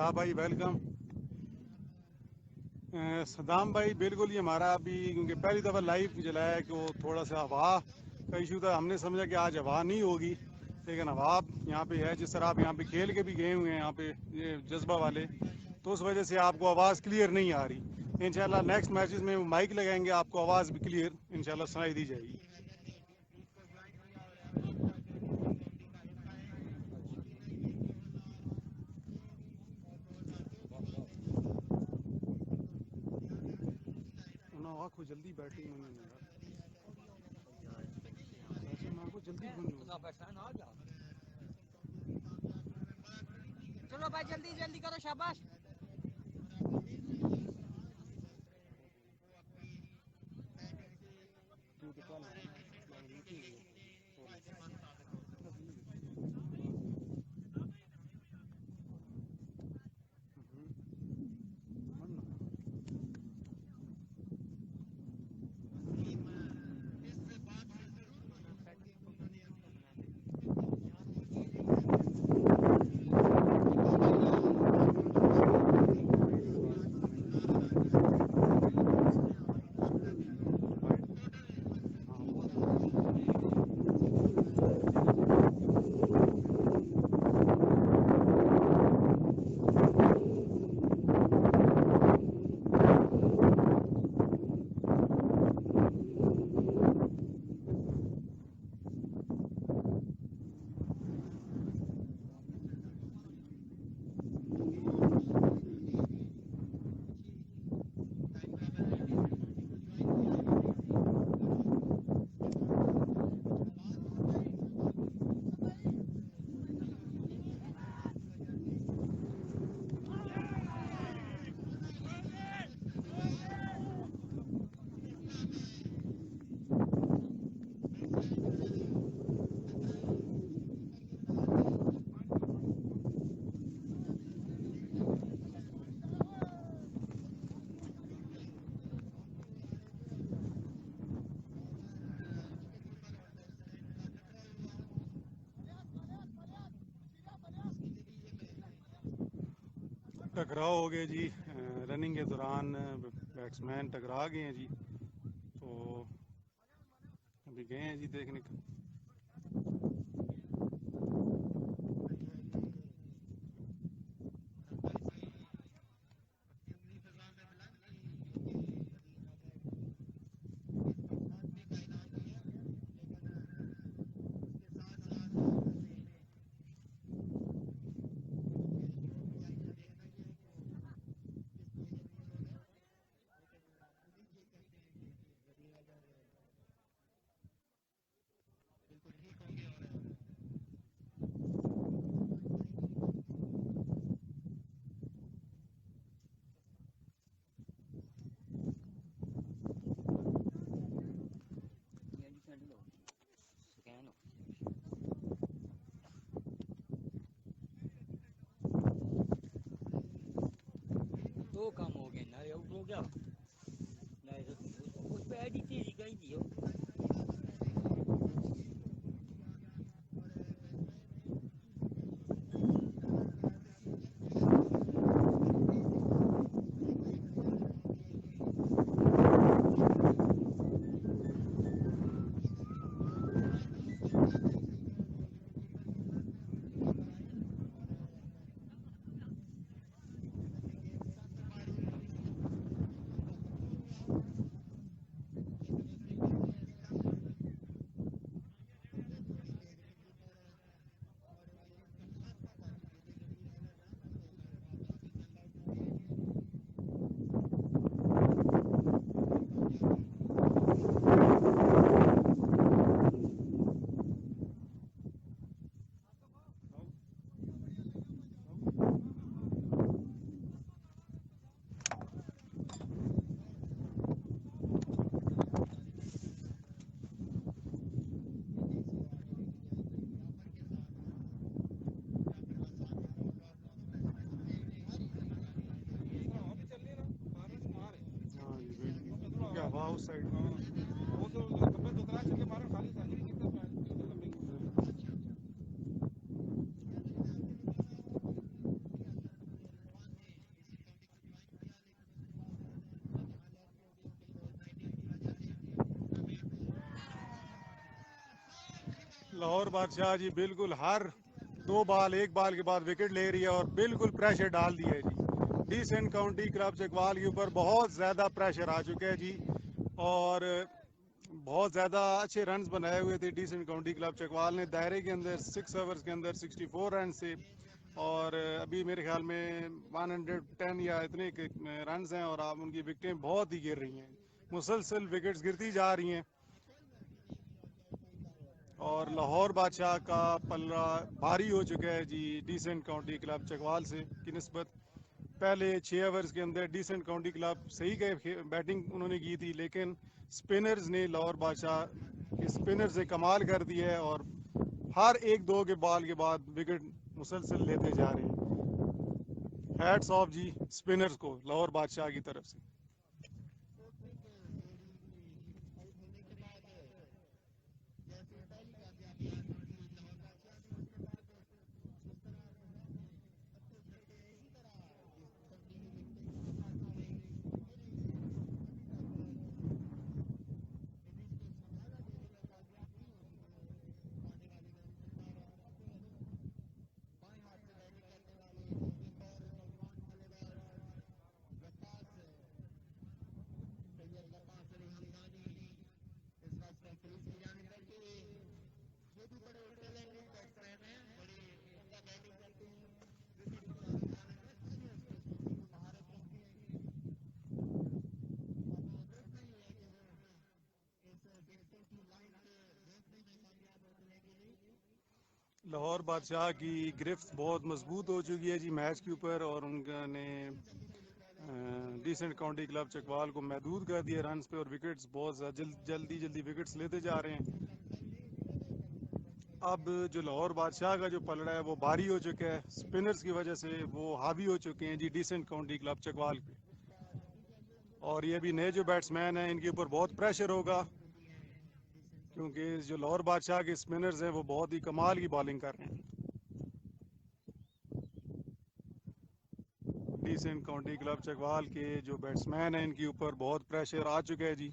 रज़ा भाई वेलकम। सदाम भाई बिल्कुल, ये हमारा अभी क्योंकि पहली दफ़ा लाइव जलाया है कि वो थोड़ा सा हवा का इशू था। हमने समझा कि आज हवा नहीं होगी, लेकिन हवा यहाँ पे है। जिस तरह आप यहाँ पे खेल के भी गए हुए हैं यहाँ पे ये जज्बा वाले, तो उस वजह से आपको आवाज़ क्लियर नहीं आ रही। इंशाल्लाह नेक्स्ट मैचेस में माइक लगाएंगे, आपको आवाज़ भी क्लियर इंशाल्लाह सुनाई दी जाएगी। ना आँखों जल्दी बैटिंग में नहीं यार, ऐसे ना आँखों जल्दी बंद हो। चलो भाई जल्दी जल्दी करो, शाबाश। टकराव हो गए जी, रनिंग के दौरान बैट्समैन टकरा गए हैं जी। तो अभी गए हैं जी देखने का। दो काम हो गए ना, आउट हो गया ना, उस पे आईडी तेरी गई थी हो। लाहौर बादशाह जी बिल्कुल हर 2 बॉल, 1 बॉल के बाद विकेट ले रही है और बिल्कुल प्रेशर डाल दिया है जी। डिसेंट काउंटी क्लब चकवाल के ऊपर बहुत ज़्यादा प्रेशर आ चुका है जी। और बहुत ज़्यादा अच्छे रन्स बनाए हुए थे डिसेंट काउंटी क्लब चकवाल ने दायरे के अंदर 6 ओवर्स के अंदर 64 रन से। और अभी मेरे ख्याल में 110 या इतने रन्स हैं और अब उनकी विकेटें बहुत ही गिर रही हैं, मुसलसल विकेट्स गिरती जा रही हैं। और लाहौर बादशाह का पल्ला भारी हो चुका है जी डिसेंट काउंटी क्लब चकवाल से की निस्बत। पहले 6 ओवर्स के अंदर डिसेंट काउंटी क्लब सही बैटिंग उन्होंने की थी, लेकिन स्पिनर्स ने लाहौर बादशाह के स्पिनर्स ने कमाल कर दिया है और हर 1-2 के बॉल के बाद विकेट मुसलसल लेते जा रहे हैं। हैट्स ऑफ जी स्पिनर्स को लाहौर बादशाह की तरफ से। लाहौर बादशाह की गिरफ्त बहुत मजबूत हो चुकी है जी मैच के ऊपर और उन्होंने डिसेंट काउंटी क्लब चकवाल को महदूद कर दिया रन्स पे और विकेट्स बहुत जल्दी विकेट्स लेते जा रहे हैं। अब जो लाहौर बादशाह का जो पलड़ा है वो भारी हो चुका है, स्पिनर्स की वजह से वो हावी हो चुके हैं जी डिसेंट काउंटी क्लब चकवाल पे। और ये भी नए जो बैट्समैन हैं इनके ऊपर बहुत प्रेशर होगा, क्योंकि जो लाहौर बादशाह के स्पिनर्स हैं वो बहुत ही कमाल की बॉलिंग कर रहे हैं। डिसेंट काउंटी क्लब चकवाल के जो बैट्समैन हैं इनके ऊपर बहुत प्रेशर आ चुका है जी।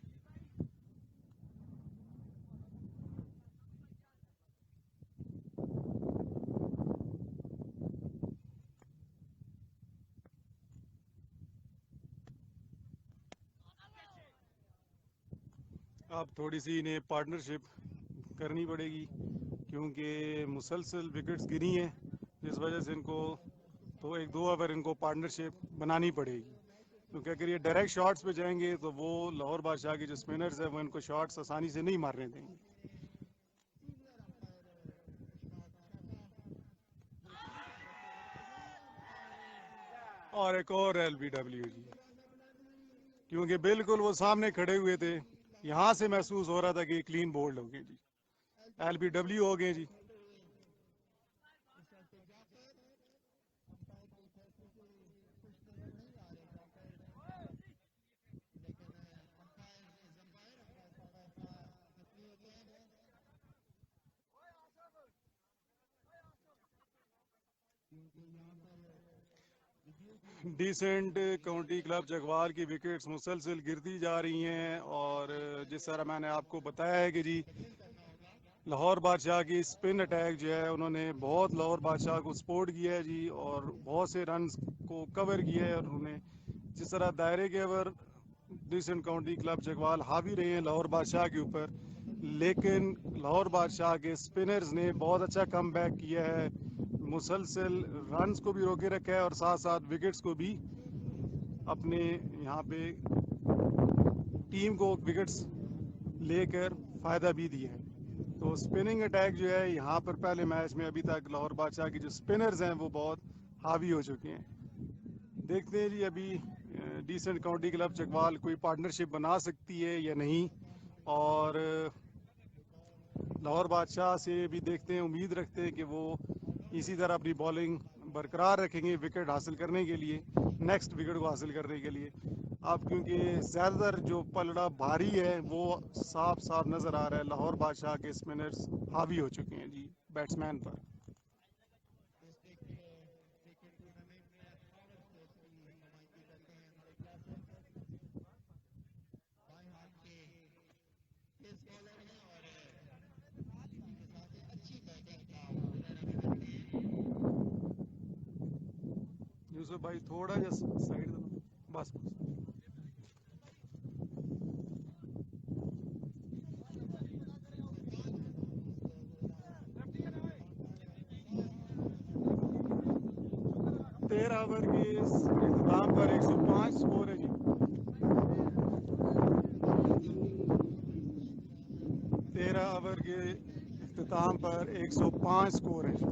अब थोड़ी सी इन्हें पार्टनरशिप करनी पड़ेगी, क्योंकि मुसलसल विकेट्स गिरी हैं, जिस वजह से इनको तो 1-2 ओवर इनको पार्टनरशिप बनानी पड़ेगी। क्योंकि अगर ये डायरेक्ट शॉट्स पे जाएंगे तो वो लाहौर बादशाह के जो स्पिनर्स हैं वो इनको शॉट्स आसानी से नहीं मारने देंगे। और एक और LBW जी, क्योंकि बिल्कुल वो सामने खड़े हुए थे, यहाँ से महसूस हो रहा था कि क्लीन बोल्ड हो गए जी, LBW हो गए जी। डिसेंट काउंटी क्लब चकवाल की विकेट्स मुसलसल गिरती जा रही हैं और जिस तरह मैंने आपको बताया है कि जी लाहौर बादशाह की स्पिन अटैक जो है उन्होंने बहुत लाहौर बादशाह को सपोर्ट किया है जी और बहुत से रन्स को कवर किया है। और उन्होंने जिस तरह दायरे के over Decent County Club Chakwal हावी रहे हैं लाहौर बादशाह के ऊपर, लेकिन लाहौर बादशाह के स्पिनर्स ने बहुत अच्छा कम बैक किया है, मुसलसल रन्स को भी रोके रखा है और साथ साथ विकेट्स को भी अपने यहाँ पे टीम को विकेट्स लेकर फ़ायदा भी दिया है। तो स्पिनिंग अटैक जो है यहाँ पर पहले मैच में अभी तक लाहौर बादशाह के जो स्पिनर्स हैं वो बहुत हावी हो चुके हैं। देखते हैं जी अभी डिसेंट काउंटी क्लब चकवाल कोई पार्टनरशिप बना सकती है या नहीं, और लाहौर बादशाह से भी देखते हैं, उम्मीद रखते हैं कि वो इसी तरह अपनी बॉलिंग बरकरार रखेंगे विकेट हासिल करने के लिए, नेक्स्ट विकेट को हासिल करने के लिए। अब क्योंकि ज़्यादातर जो पलड़ा भारी है वो साफ साफ नज़र आ रहा है, लाहौर बादशाह के स्पिनर्स हावी हो चुके हैं जी बैट्समैन पर। यूसुफ भाई थोड़ा जा साइड दो बस बस 13 ओवर के इस इख्तिताम पर 105 स्कोर है जी 13 ओवर के इख्तिताम पर 105 स्कोर है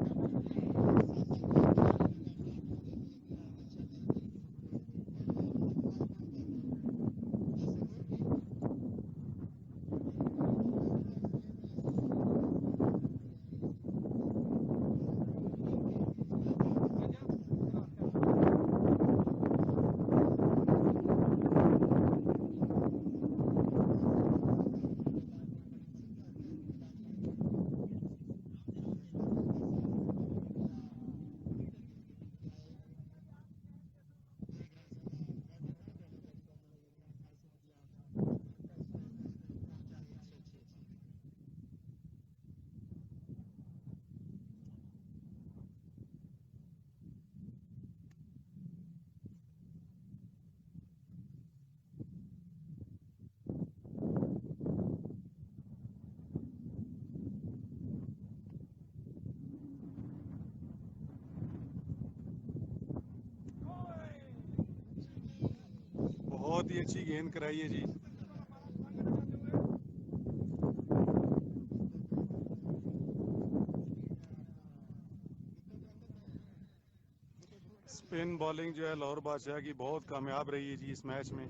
बहुत ही अच्छी गेंद कराई है जी स्पिन बॉलिंग जो है लाहौर बादशाह की बहुत कामयाब रही है जी इस मैच में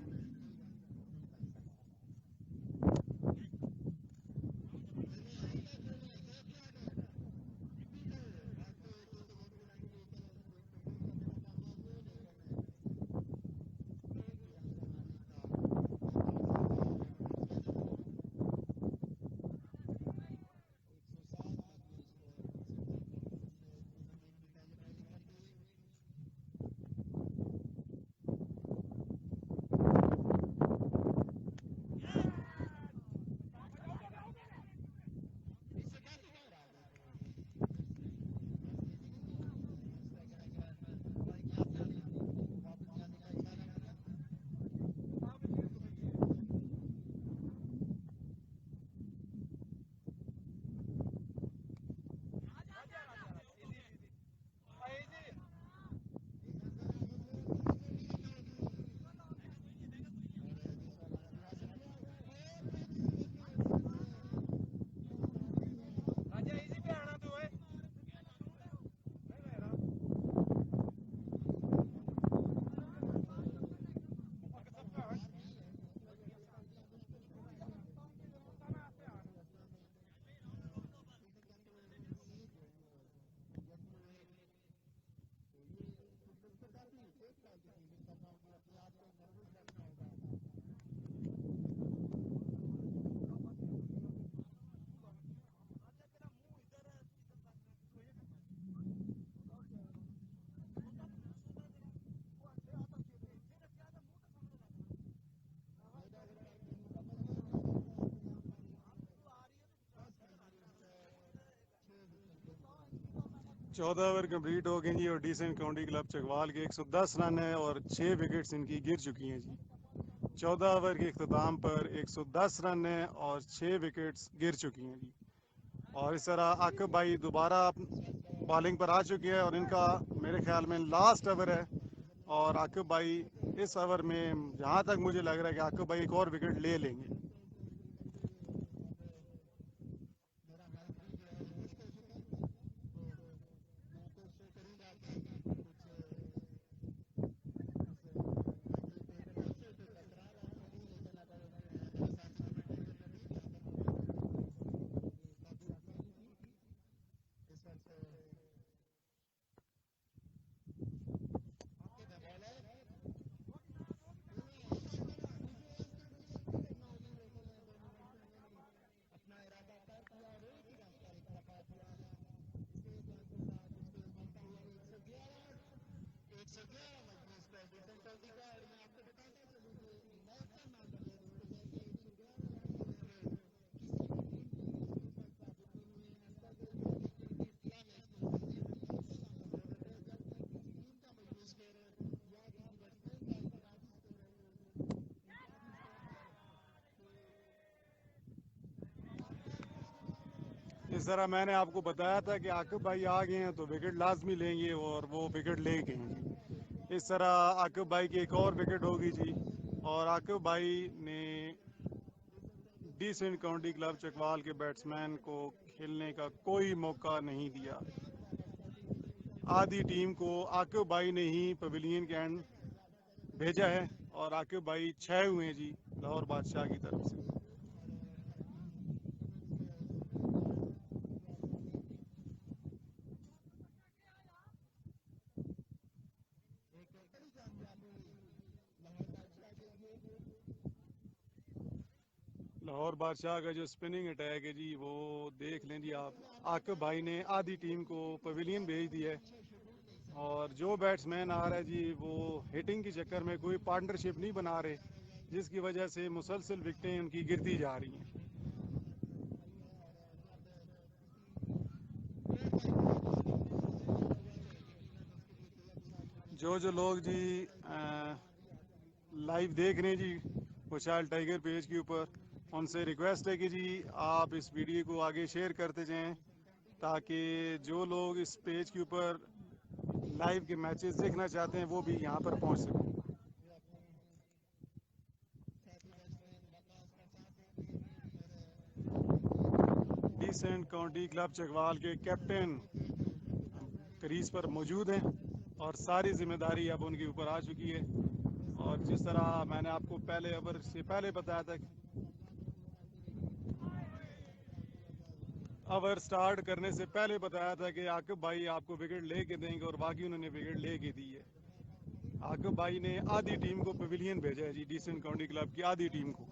14 ओवर कंप्लीट हो गए जी और डिसेंट काउंटी क्लब चकवाल के 110 रन है और 6 विकेट्स इनकी गिर चुकी हैं जी 14 ओवर के इख्तिताम पर 110 रन है और 6 विकेट्स गिर चुकी हैं जी और इस तरह आकिब भाई दोबारा बॉलिंग पर आ चुके हैं और इनका मेरे ख्याल में लास्ट ओवर है और आकिब भाई इस ओवर में जहाँ तक मुझे लग रहा है कि आकिब भाई एक और विकेट ले लेंगे इस तरह मैंने आपको बताया था कि आकिब भाई आ गए हैं तो विकेट लाजमी लेंगे और वो विकेट ले गए हैं जी। इस तरह आकिब भाई की एक और विकेट होगी जी। और आकिब भाई ने डिसेंट काउंटी क्लब चकवाल के बैट्समैन को खेलने का कोई मौका नहीं दिया। आधी टीम को आकिब भाई ने ही पवेलियन के एंड भेजा है और आकिब भाई 6 हुए हैं जी लाहौर बादशाह की तरफ से। लाहौर बादशाह का जो स्पिनिंग अटैक है जी वो देख लें जी आप। आकिब भाई ने आधी टीम को पवेलियन भेज दिया है और जो बैट्समैन आ रहा है जी वो हिटिंग के चक्कर में कोई पार्टनरशिप नहीं बना रहे, जिसकी वजह से मुसलसल विकेटें उनकी गिरती जा रही हैं। जो लोग जी लाइव देख रहे हैं जी खुशहाल टाइगर पेज के ऊपर, उनसे रिक्वेस्ट है कि जी आप इस वीडियो को आगे शेयर करते जाएं ताकि जो लोग इस पेज के ऊपर लाइव के मैचेस देखना चाहते हैं वो भी यहाँ पर पहुँच सकें। डिसेंट काउंटी क्लब चकवाल के कैप्टन क्रीज पर मौजूद हैं और सारी जिम्मेदारी अब उनके ऊपर आ चुकी है। और जिस तरह मैंने आपको पहले ओवर से पहले बताया था, ओवर स्टार्ट करने से पहले बताया था कि आकिब भाई आपको विकेट लेके देंगे और बाकी उन्होंने विकेट लेके दी है। आकिब भाई ने आधी टीम को पवेलियन भेजा है जी, डिसेंट काउंटी क्लब की आधी टीम को।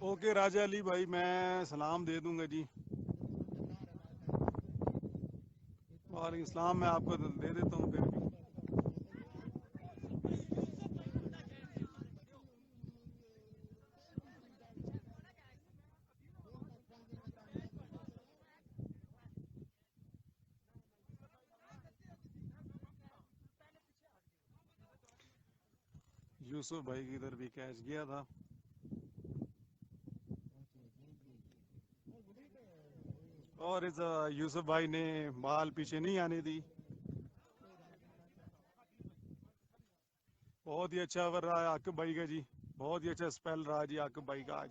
ओके राजा अली भाई, मैं सलाम दे दूंगा जी। वालेकुम सलाम, मैं आपको दे देता हूँ फिर भी। यूसुफ भाई की इधर भी कैच गया था। और इस यूसुफ भाई ने बाल पीछे नहीं आने दी। बहुत ही अच्छा ओवर रहा है आकिब भाई का जी, बहुत ही अच्छा स्पेल रहा जी आकिब भाई का आज।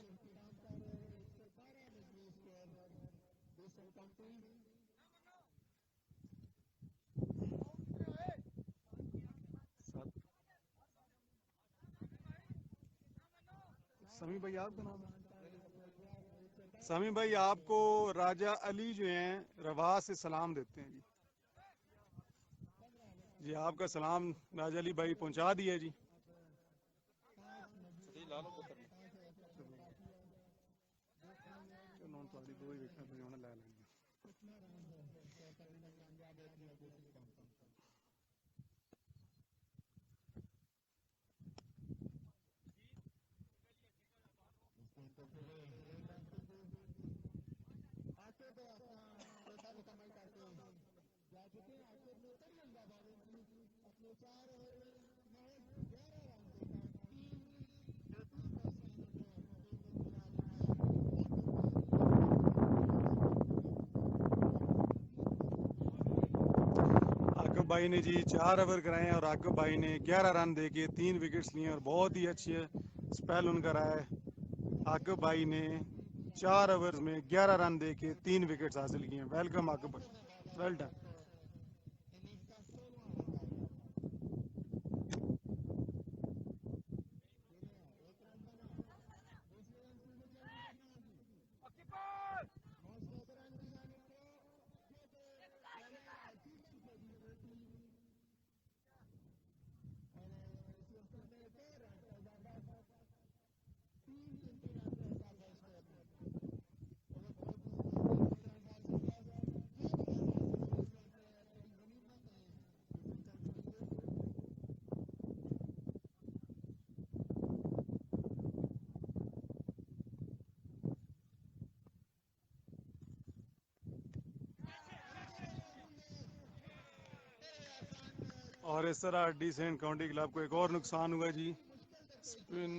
समी भाई आपका नाम है? समी भाई आपको राजा अली जो हैं रवा से सलाम देते हैं जी। जी आपका सलाम राजा अली भाई पहुंचा दिया जी। सदी ला लो पुत्र ने चलो थोड़ी दो ही विकेट पे होने ले लेंगे। आकिब भाई ने जी 4 ओवर कराए और आकिब भाई ने 11 रन देके 3 विकेट्स लिए और बहुत ही अच्छे स्पेल उनका रहा है। आकिब भाई ने 4 ओवर्स में 11 रन देके 3 विकेट्स हासिल किए हैं। वेलकम आकिब भाई, वेल डन। और इस तरह डिसेंट काउंटी क्लब को एक और नुकसान हुआ जी। स्पिन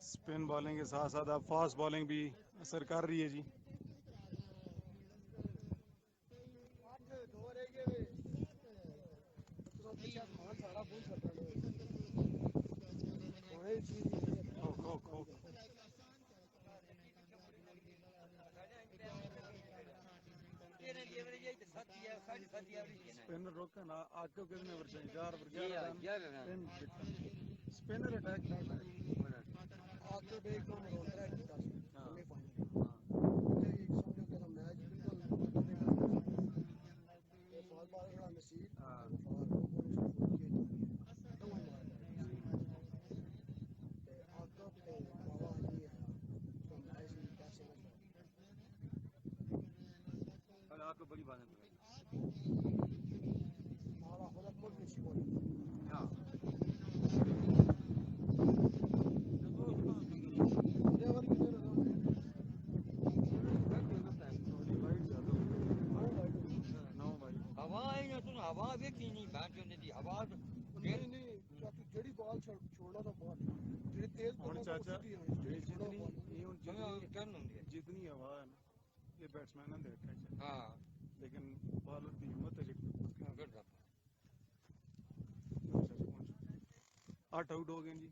स्पिन बॉलिंग के साथ साथ अब फास्ट बॉलिंग भी असर कर रही है जी। खो खो खो स्पिनर रोका ना आपको कितने ओवर चाहिए? 4 ओवर 11 रन स्पिनर अटैक आपको देख तो मरोड़ा की दस हाँ। हमने पानी एक समझो कि मैच बिल्कुल ये फॉल बाल बड़ा नसीब हाँ। फॉल को तो मार आपको पे बाबा नहीं आया तो मैच नहीं कैसे आपको बड़ी बात है हमारा खुद मुल्क की बोल देवर की नहीं लगा थोड़ी वाइड ज्यादा हो गई। 9 भाई हवा है ना तुम हवा देखी नहीं बैठ ने दी हवा नहीं नहीं चाचू जेडी बॉल छोड़ना तो बहुत जेडी तेज ਹੁਣ बॉल ਚਾਚਾ सीधी है ਇਹ ਜਿਤਨੀ ਇਹ ਹੁਣ टर्न होंगे जितनी हवा है ना ये बैट्समैन ने देखा है हाँ लेकिन बॉलर की हिम्मत है कर रहा 8 आउट हो गए जी।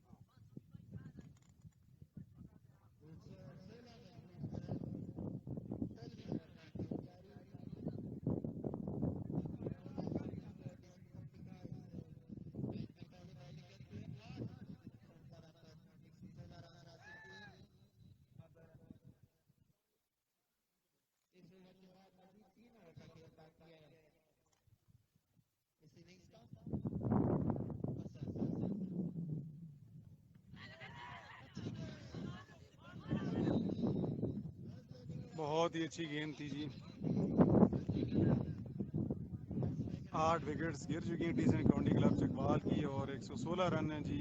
बहुत ही अच्छी गेंद थी जी। 8 विकेट्स गिर चुकी हैं डिसेंट काउंटी क्लब चकवाल की और 116 रन हैं जी।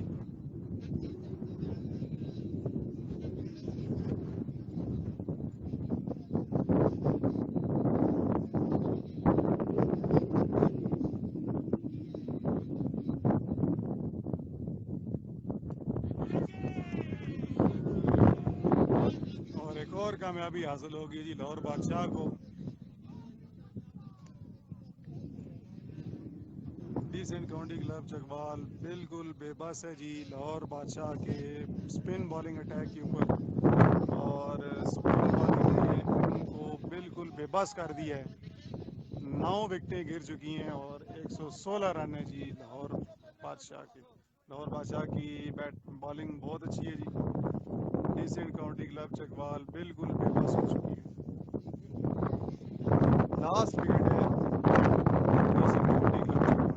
और एक और कामयाबी हासिल होगी जी लाहौर बादशाह को। डिसेंट काउंटी क्लब चकवाल बिल्कुल बेबस है जी लाहौर बादशाह के स्पिन बॉलिंग अटैक के ऊपर और स्पिन बॉलिंग ने उनको बिल्कुल बेबस कर दिया है। 9 विकेटें गिर चुकी हैं और 116 रन है जी लाहौर बादशाह के। लाहौर बादशाह की बैट बॉलिंग बहुत अच्छी है जी। डिसेंट काउंटी क्लब चकवाल बिल्कुल बेबस हो चुकी है। लास्ट विकेट है Decent County Club Chakwal.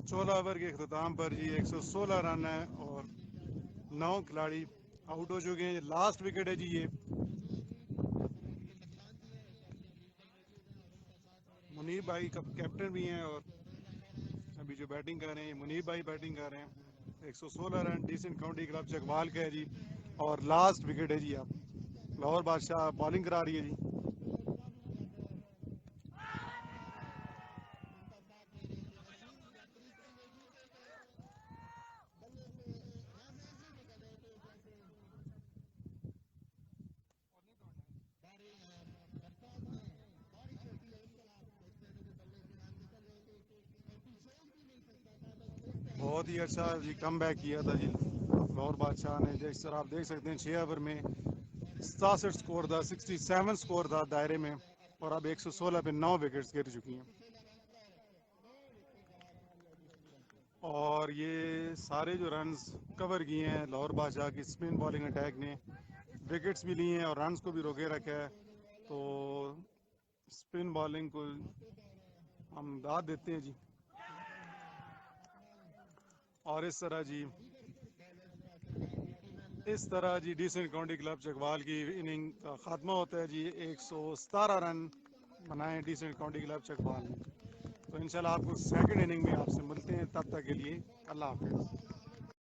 16 over के अख्ताम पर जी 116 रन है और 9 खिलाड़ी आउट हो चुके हैं। लास्ट विकेट है जी ये। मुनीब भाई कैप्टन भी हैं और अभी जो बैटिंग कर रहे हैं मुनीब भाई बैटिंग कर रहे हैं। 116 run Decent County Club Chakwal का है जी और लास्ट विकेट है जी। अब लाहौर बादशाह बॉलिंग करा रही है जी। बहुत ही अच्छा जी कम बैक किया था जी लाहौर बादशाह ने। जिस तरह आप देख सकते हैं 6 ओवर में 67 स्कोर था, 67 स्कोर था दायरे में, और अब 116 पे 9 विकेट्स गिर चुकी हैं। और ये सारे जो रन्स कवर किए हैं लाहौर बादशाह की स्पिन बॉलिंग अटैक ने, विकेट्स भी लिए हैं और रन्स को भी रोके रखा है। तो स्पिन बॉलिंग को हम दाद देते हैं जी। और इस तरह जी डिसेंट काउंटी क्लब चकवाल की इनिंग का खात्मा होता है जी। 117 रन बनाए डिसेंट काउंटी क्लब चकवाल ने। तो इंशाल्लाह आपको सेकंड इनिंग में आपसे मिलते हैं, तब तक के लिए अल्लाह हाफिज़।